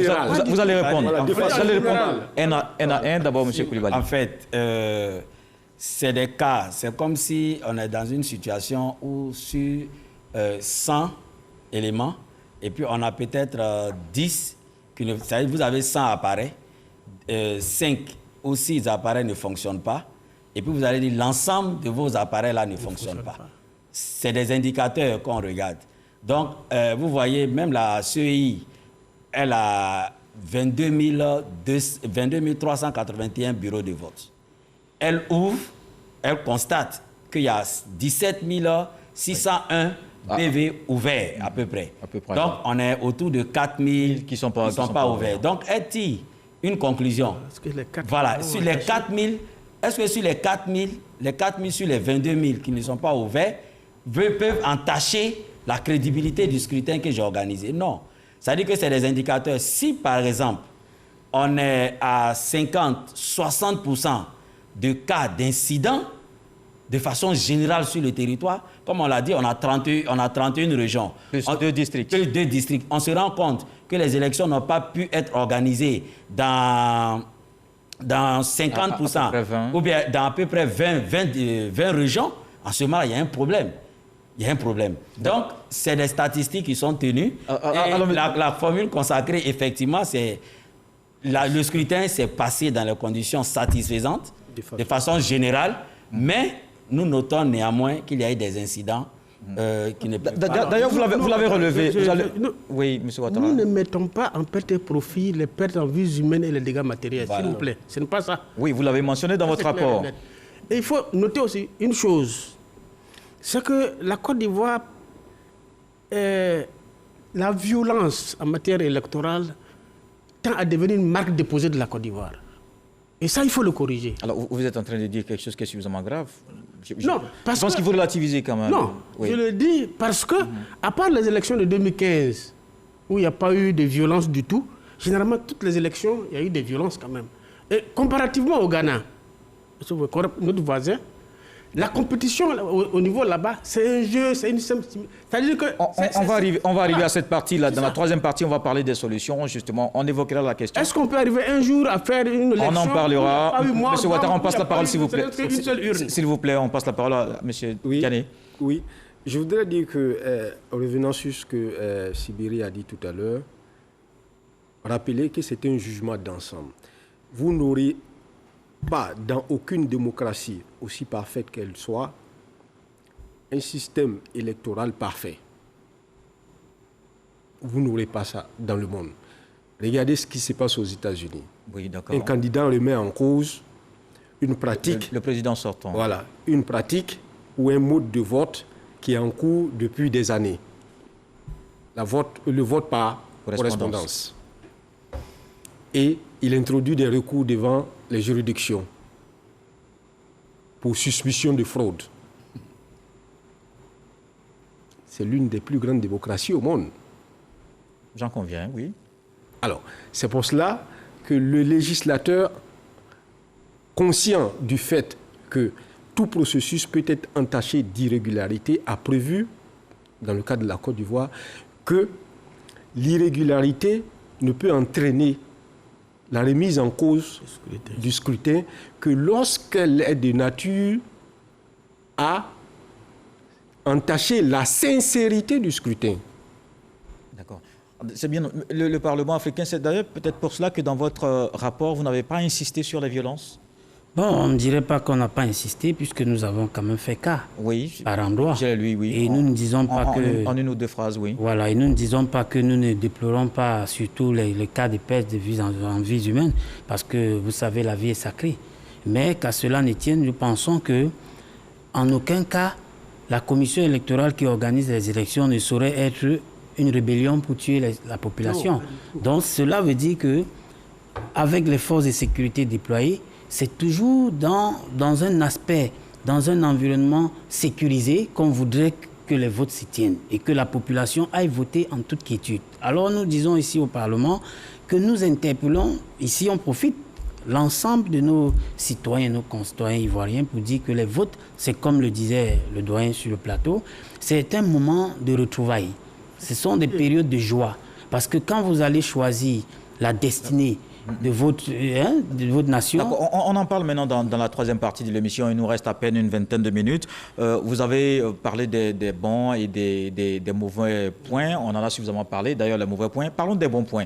Vous allez répondre. Vous allez répondre un à un. D'abord, M. Koulibaly. En fait, c'est des cas. C'est comme si on est dans une situation où sur 100 éléments, et puis on a peut-être 10 c'est-à-dire vous avez 100 appareils, 5 ou 6 appareils ne fonctionnent pas, et puis vous allez dire l'ensemble de vos appareils-là ne fonctionne pas. C'est des indicateurs qu'on regarde. Donc, vous voyez, même la CEI, elle a 22 381 bureaux de vote. Elle ouvre, elle constate qu'il y a 17 601 PV ouverts à peu près. Donc, on est autour de 4 000 qui ne sont pas ouverts. Donc, elle tire une conclusion. Voilà, sur les 4 000, est-ce que sur les 4 000 sur les 22 000 qui ne sont pas ouverts peuvent entacher la crédibilité du scrutin que j'ai organisé? Non. Ça dit que c'est des indicateurs. Si, par exemple, on est à 50-60% de cas d'incidents, de façon générale sur le territoire, comme on l'a dit, on a 31 régions. Plus 2 districts. Plus 2 districts. On se rend compte que les élections n'ont pas pu être organisées dans 50%, ou bien dans à peu près 20 régions. En ce moment, il y a un problème. Il y a un problème. Donc, c'est des statistiques qui sont tenues. La formule consacrée, effectivement, c'est le scrutin s'est passé dans les conditions satisfaisantes, de façon générale, mais nous notons néanmoins qu'il y a eu des incidents qui ne peuvent pas... D'ailleurs, vous l'avez relevé. Oui, M. Ouattara. Nous ne mettons pas en perte et profit les pertes en vies humaines et les dégâts matériels, s'il vous plaît. Ce n'est pas ça. Oui, vous l'avez mentionné dans votre rapport. Et il faut noter aussi une chose, c'est que la Côte d'Ivoire, la violence en matière électorale tend à devenir une marque déposée de la Côte d'Ivoire. Et ça, il faut le corriger. Alors, vous êtes en train de dire quelque chose qui est suffisamment grave? Non, parce je pense qu'il faut relativiser quand même. Non, oui. Je le dis parce que, à part les élections de 2015, où il n'y a pas eu de violence du tout, généralement, toutes les élections, il y a eu des violences quand même. Et comparativement au Ghana, notre voisin, la compétition au niveau là-bas, c'est un jeu, c'est une... C'est-à-dire que... On va arriver à cette partie-là. Dans la troisième partie, on va parler des solutions, justement. On évoquera la question. Est-ce qu'on peut arriver un jour à faire une élection? On en parlera. Monsieur Ouattara, on passe la parole, s'il vous plaît. S'il vous plaît, on passe la parole à M. Diané. Oui, je voudrais dire que, revenant sur ce que Sibiri a dit tout à l'heure, rappeler que c'est un jugement d'ensemble. Vous n'aurez pas, dans aucune démocratie, aussi parfaite qu'elle soit, un système électoral parfait. Vous n'aurez pas ça dans le monde. Regardez ce qui se passe aux États-Unis. Oui, d'accord. Un candidat remet en cause une pratique. Le président sortant. Voilà, une pratique ou un mode de vote qui est en cours depuis des années. Le vote par correspondance. Et il introduit des recours devant les juridictions pour suspicion de fraude. C'est l'une des plus grandes démocraties au monde. J'en conviens, oui. Alors, c'est pour cela que le législateur, conscient du fait que tout processus peut être entaché d'irrégularité, a prévu, dans le cas de la Côte d'Ivoire, que l'irrégularité ne peut entraîner la remise en cause du scrutin que lorsqu'elle est de nature à entacher la sincérité du scrutin. D'accord. C'est bien. Le Parlement africain, c'est d'ailleurs peut-être pour cela que dans votre rapport, vous n'avez pas insisté sur les violences? Bon, on ne dirait pas qu'on n'a pas insisté, puisque nous avons quand même fait cas, par endroit. Oui. Et nous ne disons pas que... En une ou deux phrases, oui. Voilà, et nous ne disons pas que nous ne déplorons pas surtout les cas de perte de vie en vie humaine, parce que, vous savez, la vie est sacrée. Mais qu'à cela ne tienne, nous pensons que, en aucun cas, la commission électorale qui organise les élections ne saurait être une rébellion pour tuer la population. Donc cela veut dire que avec les forces de sécurité déployées, c'est toujours dans un aspect, dans un environnement sécurisé qu'on voudrait que les votes s'y tiennent et que la population aille voter en toute quiétude. Alors nous disons ici au Parlement que nous interpellons, ici on profite, l'ensemble de nos citoyens, nos concitoyens ivoiriens pour dire que les votes, c'est comme le disait le doyen sur le plateau, c'est un moment de retrouvailles. Ce sont des périodes de joie. Parce que quand vous allez choisir la destinée de votre nation... On en parle maintenant dans la troisième partie de l'émission. Il nous reste à peine une vingtaine de minutes. Vous avez parlé des bons et des mauvais points. On en a suffisamment parlé, d'ailleurs, les mauvais points. Parlons des bons points.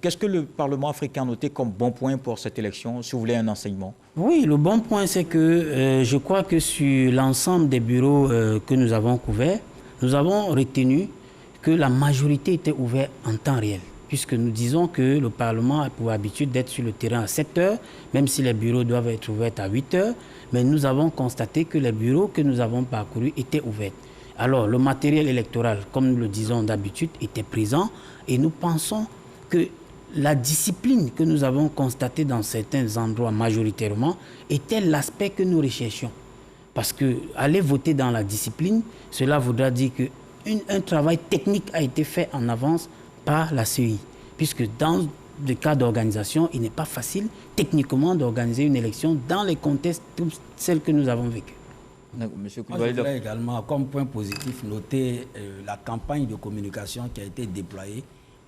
Qu'est-ce que le Parlement africain a noté comme bon point pour cette élection, si vous voulez un enseignement? Oui, le bon point, c'est que je crois que sur l'ensemble des bureaux que nous avons couverts, nous avons retenu que la majorité était ouverte en temps réel, puisque nous disons que le Parlement a pour habitude d'être sur le terrain à 7 heures, même si les bureaux doivent être ouverts à 8 heures, mais nous avons constaté que les bureaux que nous avons parcourus étaient ouverts. Alors, le matériel électoral, comme nous le disons d'habitude, était présent, et nous pensons que la discipline que nous avons constatée dans certains endroits majoritairement était l'aspect que nous recherchions. Parce que aller voter dans la discipline, cela voudra dire qu'un travail technique a été fait en avance par la CEI. Puisque dans le cas d'organisation, il n'est pas facile techniquement d'organiser une élection dans les contextes, tous celles que nous avons vécues. Monsieur Koulibaly, je voudrais également, comme point positif, noter la campagne de communication qui a été déployée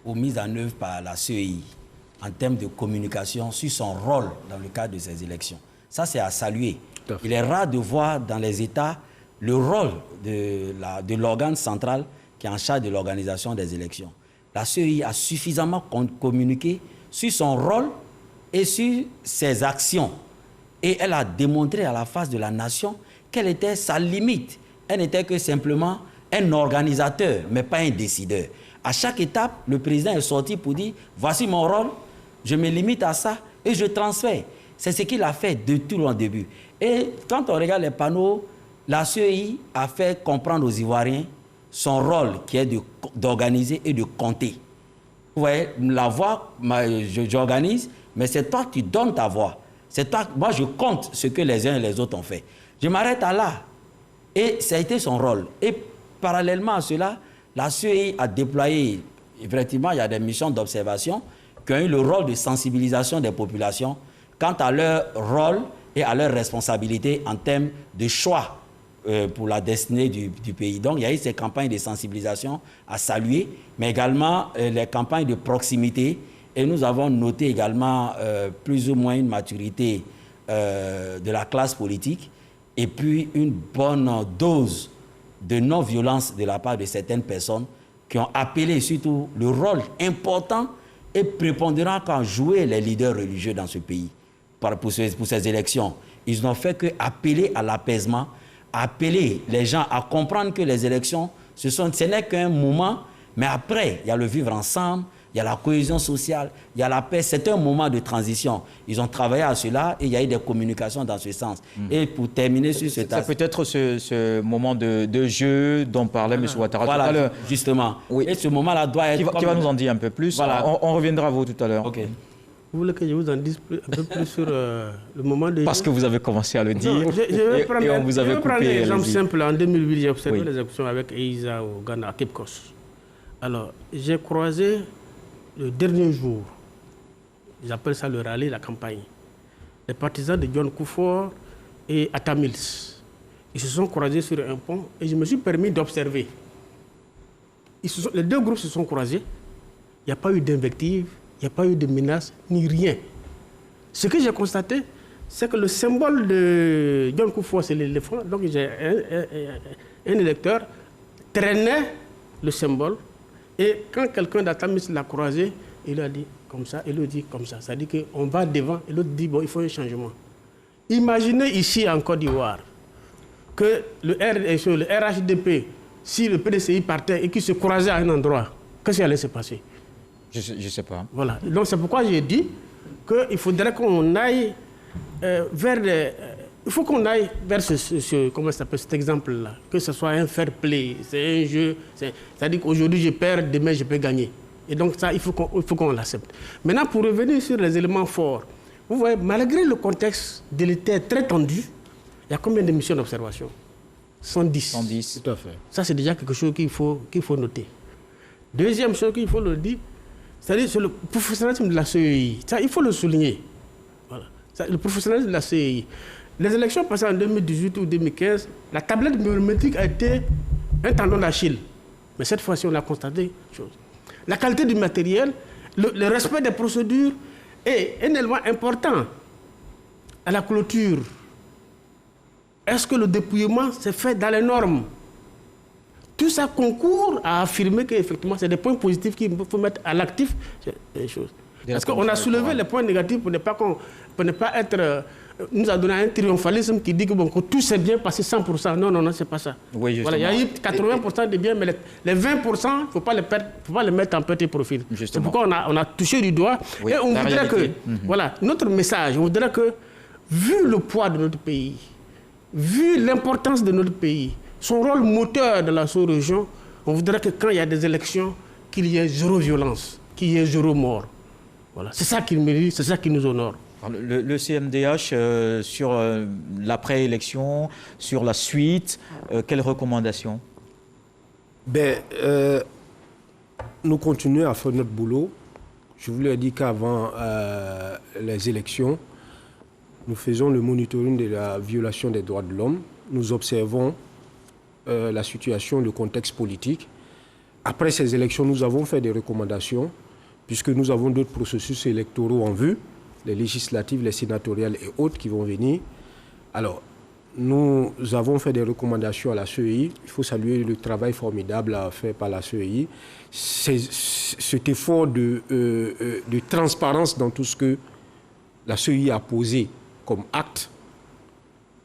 ou mise en œuvre par la CEI en termes de communication sur son rôle dans le cadre de ces élections. Ça, c'est à saluer. Il est rare de voir dans les États le rôle de l'organe central qui est en charge de l'organisation des élections. La CEI a suffisamment communiqué sur son rôle et sur ses actions. Et elle a démontré à la face de la nation quelle était sa limite. Elle n'était que simplement un organisateur, mais pas un décideur. À chaque étape, le président est sorti pour dire « Voici mon rôle, je me limite à ça et je transfère ». C'est ce qu'il a fait de tout le début. Et quand on regarde les panneaux, la CEI a fait comprendre aux Ivoiriens son rôle qui est d'organiser et de compter. Vous voyez, la voix, j'organise, mais c'est toi qui donnes ta voix. C'est toi, moi je compte ce que les uns et les autres ont fait. Je m'arrête à là. Et ça a été son rôle. Et parallèlement à cela, la CEI a déployé, effectivement, il y a des missions d'observation qui ont eu le rôle de sensibilisation des populations quant à leur rôle et à leur responsabilité en termes de choix pour la destinée du pays. Donc, il y a eu ces campagnes de sensibilisation à saluer, mais également les campagnes de proximité. Et nous avons noté également plus ou moins une maturité de la classe politique et puis une bonne dose de non-violence de la part de certaines personnes qui ont appelé surtout le rôle important et prépondérant qu'ont joué les leaders religieux dans ce pays pour ces élections. Ils n'ont fait qu'appeler à l'apaisement, appeler les gens à comprendre que les élections, ce n'est qu'un moment, mais après, il y a le vivre ensemble, il y a la cohésion sociale, il y a la paix. C'est un moment de transition. Ils ont travaillé à cela et il y a eu des communications dans ce sens. Et pour terminer sur ce c'est peut-être ce moment de jeu dont parlait M. Ouattara tout à l'heure. Justement. Oui. Et ce moment-là doit être... Qui va nous en dire un peu plus. Voilà. On reviendra à vous tout à l'heure. OK. Vous voulez que je vous en dise un peu plus sur le moment de... Parce que vous avez commencé à le dire. Non, et on vous avait coupé. Un exemple simple. En 2008, j'ai observé les élections avec Eiza au Ghana, à Cape Coast. Alors, j'ai croisé le dernier jour, j'appelle ça le rallye, la campagne, les partisans de John Kufuor et Atta Mills. Ils se sont croisés sur un pont et je me suis permis d'observer. Les deux groupes se sont croisés. Il n'y a pas eu d'invective, il n'y a pas eu de menace, ni rien. Ce que j'ai constaté, c'est que le symbole de John Kufuor, c'est l'éléphant. Donc, j'ai un électeur traînait le symbole. Et quand quelqu'un d'Atta Mills l'a croisé, il a dit comme ça, il le dit comme ça. Ça dit qu'on va devant et l'autre dit, bon, il faut un changement. Imaginez ici en Côte d'Ivoire que le RHDP, si le PDCI partait et qu'il se croisait à un endroit, qu'est-ce qui allait se passer? Je ne sais pas. Voilà. Donc c'est pourquoi j'ai dit qu'il faudrait qu'on aille vers il faut qu'on aille vers comment ça s'appelle, cet exemple-là, que ce soit un fair play, c'est un jeu, c'est-à-dire qu'aujourd'hui je perds, demain je peux gagner. Et donc ça, il faut qu'on l'accepte. Maintenant, pour revenir sur les éléments forts, vous voyez, malgré le contexte délétère très tendu, il y a combien de missions d'observation? 110. 110. Tout à fait. Ça, c'est déjà quelque chose qu'il faut noter. Deuxième chose qu'il faut le dire, c'est-à-dire sur le professionnalisme de la CEI. Ça, il faut le souligner. Voilà. Ça, le professionnalisme de la CEI. Les élections passées en 2018 ou 2015, la tablette biométrique a été un tendon d'Achille. Mais cette fois-ci, on a constaté une chose. La qualité du matériel, le respect des procédures est un élément important à la clôture. Est-ce que le dépouillement s'est fait dans les normes? Tout ça concourt à affirmer qu'effectivement, c'est des points positifs qu'il faut mettre à l'actif des choses. Parce qu'on a soulevé les points négatifs pour ne pas être... nous a donné un triomphalisme qui dit que, bon, que tout s'est bien passé 100%. Non, c'est pas ça. Oui, voilà, il y a eu 80% de biens, mais les 20%, il ne faut pas les mettre en petit profil. C'est pourquoi on a touché du doigt. Oui, et on voudrait que, voilà, notre message, on voudrait que, vu le poids de notre pays, vu l'importance de notre pays, son rôle moteur de la sous-région, on voudrait que quand il y a des élections, qu'il y ait zéro violence, qu'il y ait zéro mort. Voilà. C'est ça qu'il mérite, c'est ça qui nous honore. Le CNDH, sur l'après-élection, sur la suite, quelles recommandations? Nous continuons à faire notre boulot. Je vous l'ai dit qu'avant les élections, nous faisons le monitoring de la violation des droits de l'homme. Nous observons la situation, le contexte politique. Après ces élections, nous avons fait des recommandations, puisque nous avons d'autres processus électoraux en vue, les législatives, les sénatoriales et autres qui vont venir. Alors, nous avons fait des recommandations à la CEI. Il faut saluer le travail formidable fait par la CEI. Cet effort de transparence dans tout ce que la CEI a posé comme acte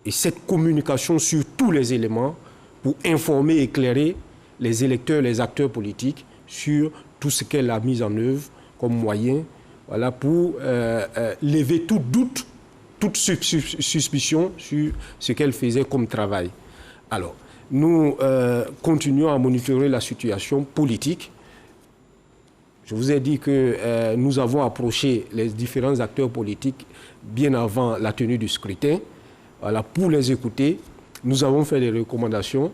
et cette communication sur tous les éléments pour informer et éclairer les électeurs, les acteurs politiques sur tout ce qu'elle a mis en œuvre comme moyen, voilà, pour lever tout doute, toute suspicion sur ce qu'elle faisait comme travail. Alors, nous continuons à monitorer la situation politique. Je vous ai dit que nous avons approché les différents acteurs politiques bien avant la tenue du scrutin. Voilà, pour les écouter, nous avons fait des recommandations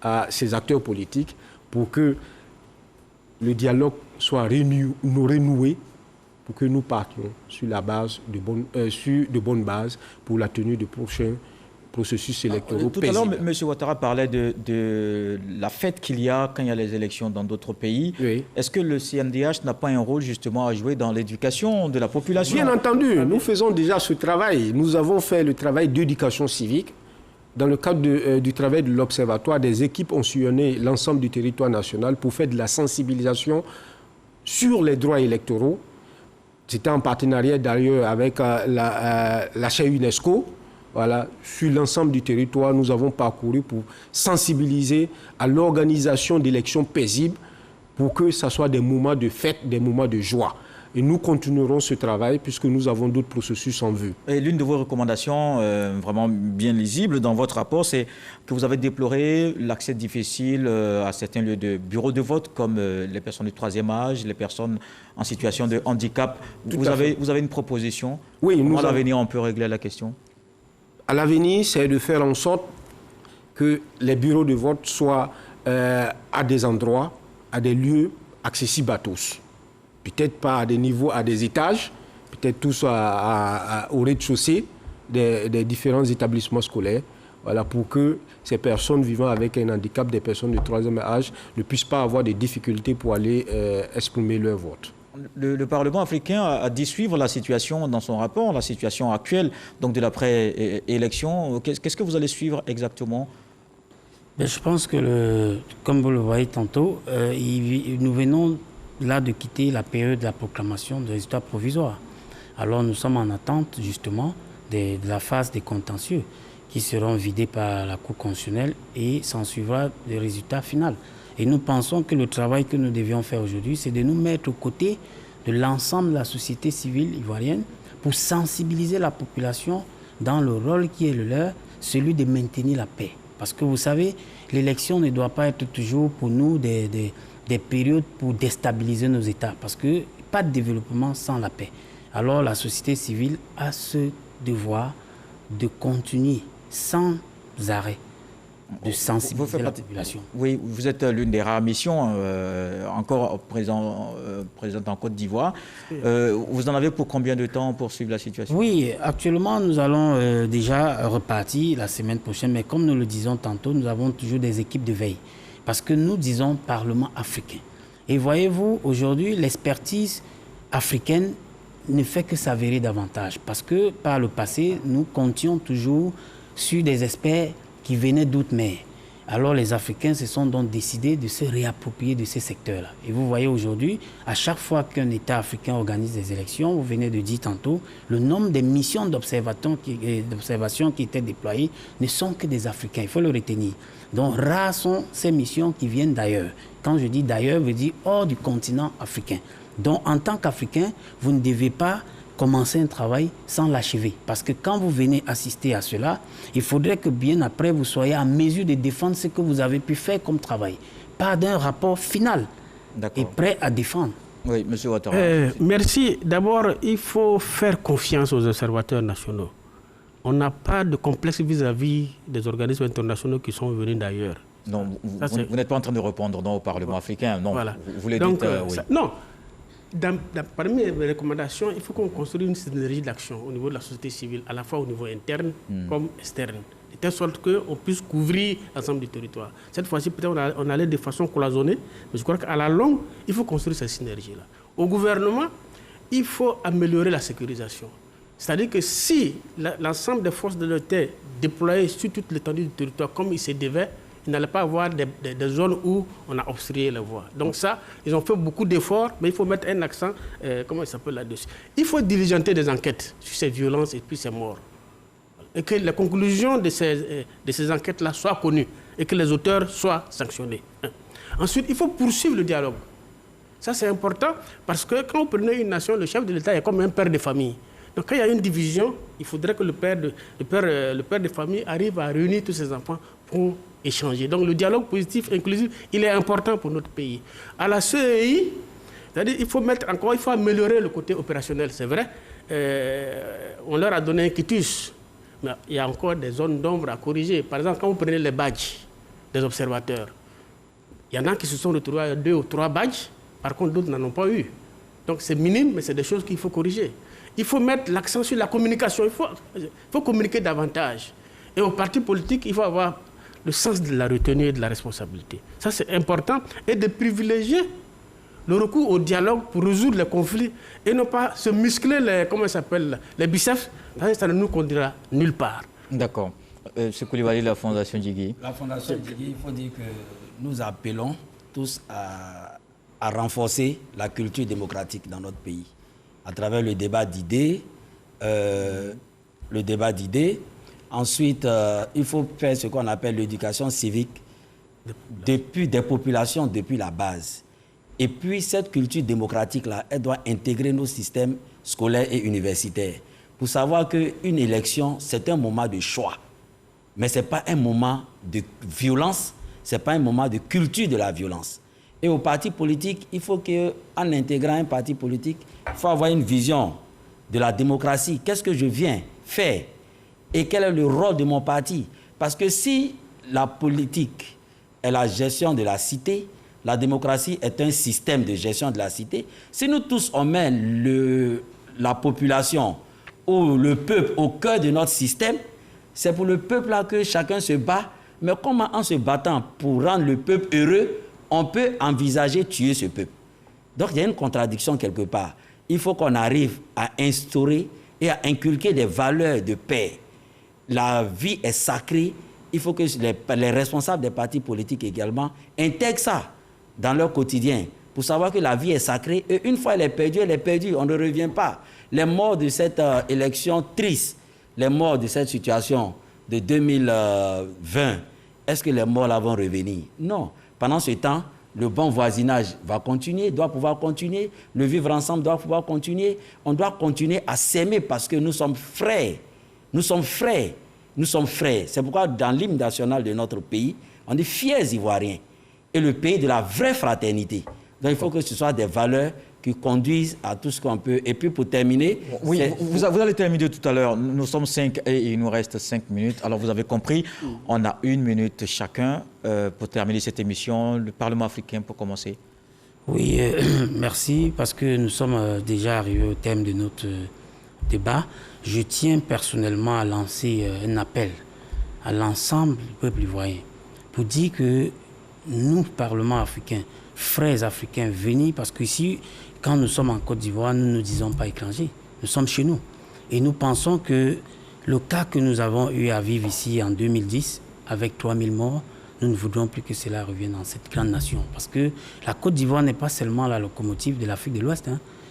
à ces acteurs politiques pour que le dialogue soit renoué, pour que nous partions sur de bonnes bases pour la tenue du prochain processus électoral. Tout à l'heure, M. Ouattara parlait de la fête qu'il y a quand il y a les élections dans d'autres pays. Oui. Est-ce que le CNDH n'a pas un rôle justement à jouer dans l'éducation de la population? Bien entendu, nous faisons déjà ce travail. Nous avons fait le travail d'éducation civique. Dans le cadre du travail de l'Observatoire, des équipes ont sillonné l'ensemble du territoire national pour faire de la sensibilisation sur les droits électoraux. C'était en partenariat d'ailleurs avec la chaire UNESCO. Voilà, sur l'ensemble du territoire, nous avons parcouru pour sensibiliser à l'organisation d'élections paisibles pour que ce soit des moments de fête, des moments de joie. Et nous continuerons ce travail puisque nous avons d'autres processus en vue. Et l'une de vos recommandations, vraiment bien lisible dans votre rapport, c'est que vous avez déploré l'accès difficile à certains lieux de bureaux de vote, comme les personnes du troisième âge, les personnes en situation de handicap. Vous avez une proposition? Oui, comment à l'avenir on peut régler la question? À l'avenir, c'est de faire en sorte que les bureaux de vote soient à des endroits, à des lieux accessibles à tous. Peut-être pas à des niveaux, à des étages, peut-être tous au rez-de-chaussée des différents établissements scolaires, voilà, pour que ces personnes vivant avec un handicap, des personnes de troisième âge, ne puissent pas avoir des difficultés pour aller exprimer leur vote. Le Parlement africain a dit suivre la situation dans son rapport, la situation actuelle donc de l'après-élection. Qu'est-ce que vous allez suivre exactement? Je pense que, comme vous le voyez tantôt, nous venons là de quitter la période de la proclamation des résultats provisoires. Alors nous sommes en attente justement de la phase des contentieux qui seront vidés par la Cour constitutionnelle et s'en suivra le résultat final. Et nous pensons que le travail que nous devions faire aujourd'hui, c'est de nous mettre aux côtés de l'ensemble de la société civile ivoirienne pour sensibiliser la population dans le rôle qui est le leur, celui de maintenir la paix. Parce que vous savez, l'élection ne doit pas être toujours pour nous des périodes pour déstabiliser nos États. Parce que pas de développement sans la paix. Alors la société civile a ce devoir de continuer sans arrêt de sensibiliser la population. Oui, vous êtes l'une des rares missions encore présente en Côte d'Ivoire. Vous en avez pour combien de temps pour suivre la situation? Oui, actuellement, nous allons déjà repartir la semaine prochaine. Mais comme nous le disons tantôt, nous avons toujours des équipes de veille. Parce que nous disons Parlement africain. Et voyez-vous, aujourd'hui, l'expertise africaine ne fait que s'avérer davantage. Parce que par le passé, nous comptions toujours sur des experts qui venaient d'outre-mer. Alors les Africains se sont donc décidés de se réapproprier de ces secteurs-là. Et vous voyez aujourd'hui, à chaque fois qu'un État africain organise des élections, vous venez de dire tantôt, le nombre de missions d'observation qui étaient déployées ne sont que des Africains. Il faut le retenir. Donc rares sont ces missions qui viennent d'ailleurs. Quand je dis d'ailleurs, je veux dire hors du continent africain. Donc en tant qu'Africain, vous ne devez pas commencer un travail sans l'achever. Parce que quand vous venez assister à cela, il faudrait que bien après, vous soyez en mesure de défendre ce que vous avez pu faire comme travail. Pas d'un rapport final et prêt à défendre. Oui, M. Ouattara. Merci. D'abord, il faut faire confiance aux observateurs nationaux. On n'a pas de complexe vis-à-vis des organismes internationaux qui sont venus d'ailleurs. Non, vous n'êtes pas en train de répondre au Parlement africain. Non, voilà. Vous le donc, dites, oui. Non. Parmi les recommandations, il faut qu'on construise une synergie d'action au niveau de la société civile, à la fois au niveau interne comme externe, de telle sorte qu'on puisse couvrir l'ensemble du territoire. Cette fois-ci, peut-être on allait de façon cloisonnée, mais je crois qu'à la longue, il faut construire cette synergie-là. Au gouvernement, il faut améliorer la sécurisation. C'est-à-dire que si l'ensemble des forces de l'État déployées sur toute l'étendue du territoire comme il se devait, il n'allait pas avoir des zones où on a obstrué les voies. Donc ça, ils ont fait beaucoup d'efforts, mais il faut mettre un accent, comment il s'appelle là-dessus. Il faut diligenter des enquêtes sur ces violences et puis ces morts. Et que les conclusions de ces enquêtes-là soient connues et que les auteurs soient sanctionnés. Ensuite, il faut poursuivre le dialogue. Ça, c'est important parce que quand vous prenez une nation, le chef de l'État est comme un père de famille. Donc quand il y a une division, il faudrait que le père de famille arrive à réunir tous ses enfants pour échanger. Donc le dialogue positif, inclusif, il est important pour notre pays. À la CEI, c'est-à-dire il faut améliorer le côté opérationnel, c'est vrai. On leur a donné un quitus, mais il y a encore des zones d'ombre à corriger. Par exemple, quand vous prenez les badges des observateurs, il y en a qui se sont retrouvés à 2 ou 3 badges, par contre d'autres n'en ont pas eu. Donc c'est minime, mais c'est des choses qu'il faut corriger. Il faut mettre l'accent sur la communication, il faut communiquer davantage. Et aux partis politiques, il faut avoir le sens de la retenue et de la responsabilité. Ça, c'est important. Et de privilégier le recours au dialogue pour résoudre les conflits et ne pas se muscler les biceps. Ça ne nous conduira nulle part. D'accord. Ce Koulibaly, la Fondation Djigui. La Fondation Djigui, il faut dire que nous appelons tous à renforcer la culture démocratique dans notre pays à travers le débat d'idées, Ensuite, il faut faire ce qu'on appelle l'éducation civique depuis des populations, depuis la base. Et puis, cette culture démocratique-là, elle doit intégrer nos systèmes scolaires et universitaires. Pour savoir qu'une élection, c'est un moment de choix. Mais ce n'est pas un moment de violence, ce n'est pas un moment de culture de la violence. Et aux partis politiques, il faut qu'en intégrant un parti politique, il faut avoir une vision de la démocratie. Qu'est-ce que je viens faire? Et quel est le rôle de mon parti? Parce que si la politique est la gestion de la cité, la démocratie est un système de gestion de la cité, si nous tous on met la population ou le peuple au cœur de notre système, c'est pour le peuple-là que chacun se bat. Mais comment en se battant pour rendre le peuple heureux, on peut envisager tuer ce peuple? Donc il y a une contradiction quelque part. Il faut qu'on arrive à instaurer et à inculquer des valeurs de paix. La vie est sacrée. Il faut que les responsables des partis politiques également intègrent ça dans leur quotidien pour savoir que la vie est sacrée. Et une fois elle est perdue, on ne revient pas. Les morts de cette élection triste, les morts de cette situation de 2020, est-ce que les morts là vont revenir? Non. Pendant ce temps, le bon voisinage va continuer, doit pouvoir continuer. Le vivre ensemble doit pouvoir continuer. On doit continuer à s'aimer parce que nous sommes frères. Nous sommes frères. Nous sommes frères. C'est pourquoi dans l'hymne national de notre pays, on dit fiers Ivoiriens. Et le pays de la vraie fraternité. Donc il faut que ce soit des valeurs qui conduisent à tout ce qu'on peut. Et puis pour terminer... Oui, vous allez terminer tout à l'heure. Nous sommes 5 et il nous reste 5 minutes. Alors vous avez compris, on a 1 minute chacun pour terminer cette émission. Le Parlement africain pour commencer. Oui, merci, parce que nous sommes déjà arrivés au thème de notre débat. Je tiens personnellement à lancer un appel à l'ensemble du peuple ivoirien pour dire que nous, Parlement africain, frères africains, venez, parce qu'ici, quand nous sommes en Côte d'Ivoire, nous ne disons pas étrangers, nous sommes chez nous. Et nous pensons que le cas que nous avons eu à vivre ici en 2010, avec 3000 morts, nous ne voudrons plus que cela revienne dans cette grande nation. Parce que la Côte d'Ivoire n'est pas seulement la locomotive de l'Afrique de l'Ouest.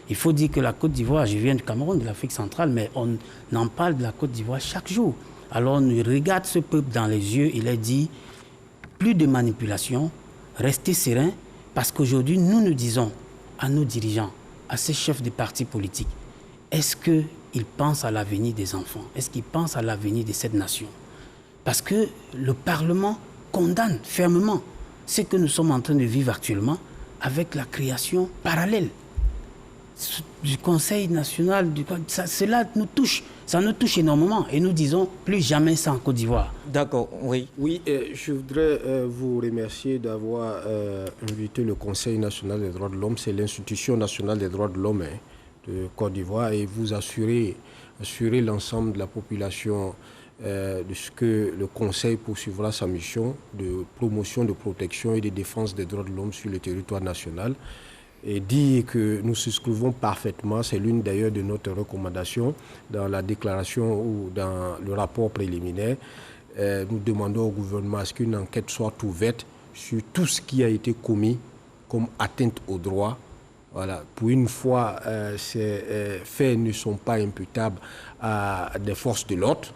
Il faut dire que la Côte d'Ivoire, je viens du Cameroun, de l'Afrique centrale, mais on en parle de la Côte d'Ivoire chaque jour. Alors on regarde ce peuple dans les yeux, il est dit, plus de manipulation, restez sereins, parce qu'aujourd'hui, nous disons à nos dirigeants, à ces chefs de partis politiques, est-ce qu'ils pensent à l'avenir des enfants? Est-ce qu'ils pensent à l'avenir de cette nation? Parce que le Parlement condamne fermement ce que nous sommes en train de vivre actuellement avec la création parallèle du Conseil national. Cela nous touche, ça nous touche énormément et nous disons plus jamais ça en Côte d'Ivoire. D'accord, oui. Oui, je voudrais vous remercier d'avoir invité le Conseil national des droits de l'homme. C'est l'institution nationale des droits de l'homme de Côte d'Ivoire et vous assurer l'ensemble de la population de ce que le Conseil poursuivra sa mission de promotion, de protection et de défense des droits de l'homme sur le territoire national. Et dire que nous souscrivons parfaitement, c'est l'une d'ailleurs de notre recommandation dans la déclaration ou dans le rapport préliminaire. Nous demandons au gouvernement à ce qu'une enquête soit ouverte sur tout ce qui a été commis comme atteinte aux droits. Voilà. Pour une fois, ces faits ne sont pas imputables à des forces de l'ordre,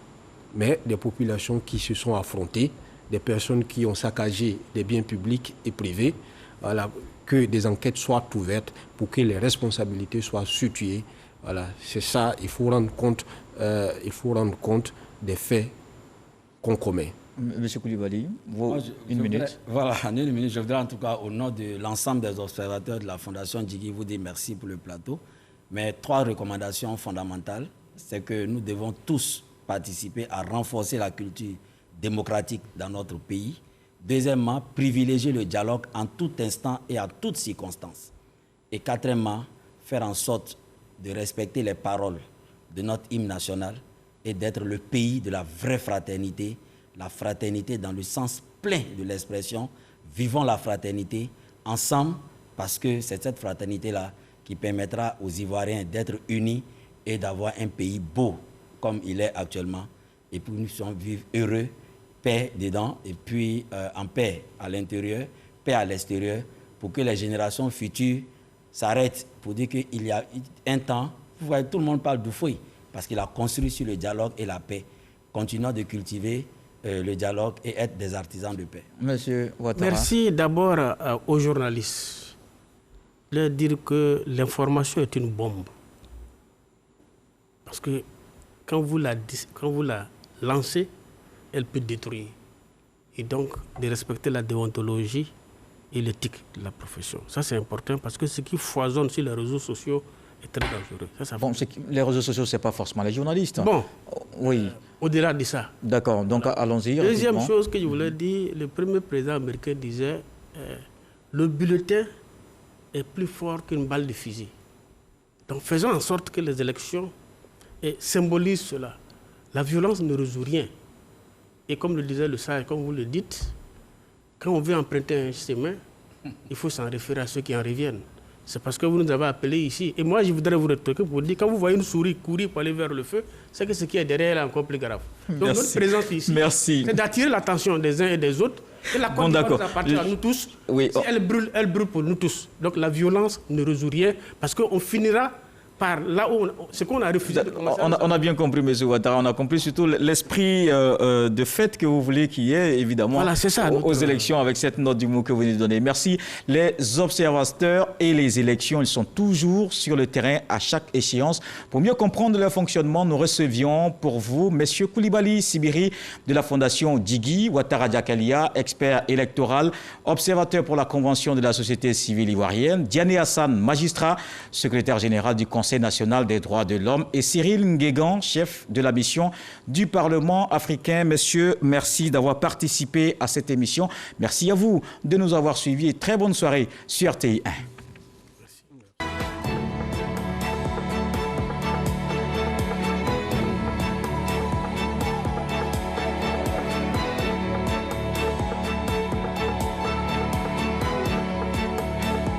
mais des populations qui se sont affrontées, des personnes qui ont saccagé des biens publics et privés. Voilà. Que des enquêtes soient ouvertes pour que les responsabilités soient situées. Voilà, c'est ça, il faut rendre compte des faits qu'on commet. Monsieur Koulibaly, une minute. Voilà, en 1 minute, je voudrais en tout cas, au nom de l'ensemble des observateurs de la Fondation Djigui, vous dire merci pour le plateau. Mais 3 recommandations fondamentales, c'est que nous devons tous participer à renforcer la culture démocratique dans notre pays. Deuxièmement, privilégier le dialogue en tout instant et à toutes circonstances. Et quatrièmement, faire en sorte de respecter les paroles de notre hymne national et d'être le pays de la vraie fraternité, la fraternité dans le sens plein de l'expression. Vivons la fraternité ensemble parce que c'est cette fraternité-là qui permettra aux Ivoiriens d'être unis et d'avoir un pays beau comme il est actuellement. Et pour nous vivre heureux, paix dedans et puis en paix à l'intérieur, paix à l'extérieur, pour que les générations futures s'arrêtent pour dire qu'il y a un temps, vous voyez, tout le monde parle d'Oufoui, parce qu'il a construit sur le dialogue et la paix. Continuons de cultiver le dialogue et être des artisans de paix. Monsieur Ouattara. Merci d'abord aux journalistes. Leur dire que l'information est une bombe. Parce que quand vous la lancez, elle peut détruire. Et donc, de respecter la déontologie et l'éthique de la profession. Ça, c'est important parce que ce qui foisonne sur les réseaux sociaux est très dangereux. Les réseaux sociaux, ce n'est pas forcément les journalistes. Bon, oui. Au-delà de ça. D'accord, donc allons-y. Deuxième chose que je voulais dire, le premier président américain disait le bulletin est plus fort qu'une balle de fusil. Donc, faisons en sorte que les élections symbolisent cela. La violence ne résout rien. Et comme le disait le sage, comme vous le dites, quand on veut emprunter un chemin, il faut s'en référer à ceux qui en reviennent. C'est parce que vous nous avez appelés ici. Et moi, je voudrais vous rétorquer pour vous dire, quand vous voyez une souris courir pour aller vers le feu, c'est que ce qui est derrière est encore plus grave. Donc notre présence ici, c'est d'attirer l'attention des uns et des autres. Et la Côte d'Ivoire appartient à nous tous. Oui. Si elle brûle pour nous tous. Donc la violence ne résout rien parce qu'on finira par là où ce qu'on a refusé de commencer. On a bien compris, M. Ouattara, on a compris surtout l'esprit de fait que vous voulez qu'il y ait, évidemment, voilà, c'est ça, aux élections avec cette note du mot que vous venez de donner. Merci. Les observateurs et les élections, ils sont toujours sur le terrain à chaque échéance. Pour mieux comprendre leur fonctionnement, nous recevions pour vous M. Koulibaly Sibiri de la Fondation Djigui, Ouattara Diakalia, expert électoral, observateur pour la Convention de la société civile ivoirienne, Diané Hassan, magistrat, secrétaire général du Conseil national des droits de l'homme, et Cyril Nguégan, chef de la mission du Parlement africain. Messieurs, merci d'avoir participé à cette émission. Merci à vous de nous avoir suivis et très bonne soirée sur RTI 1.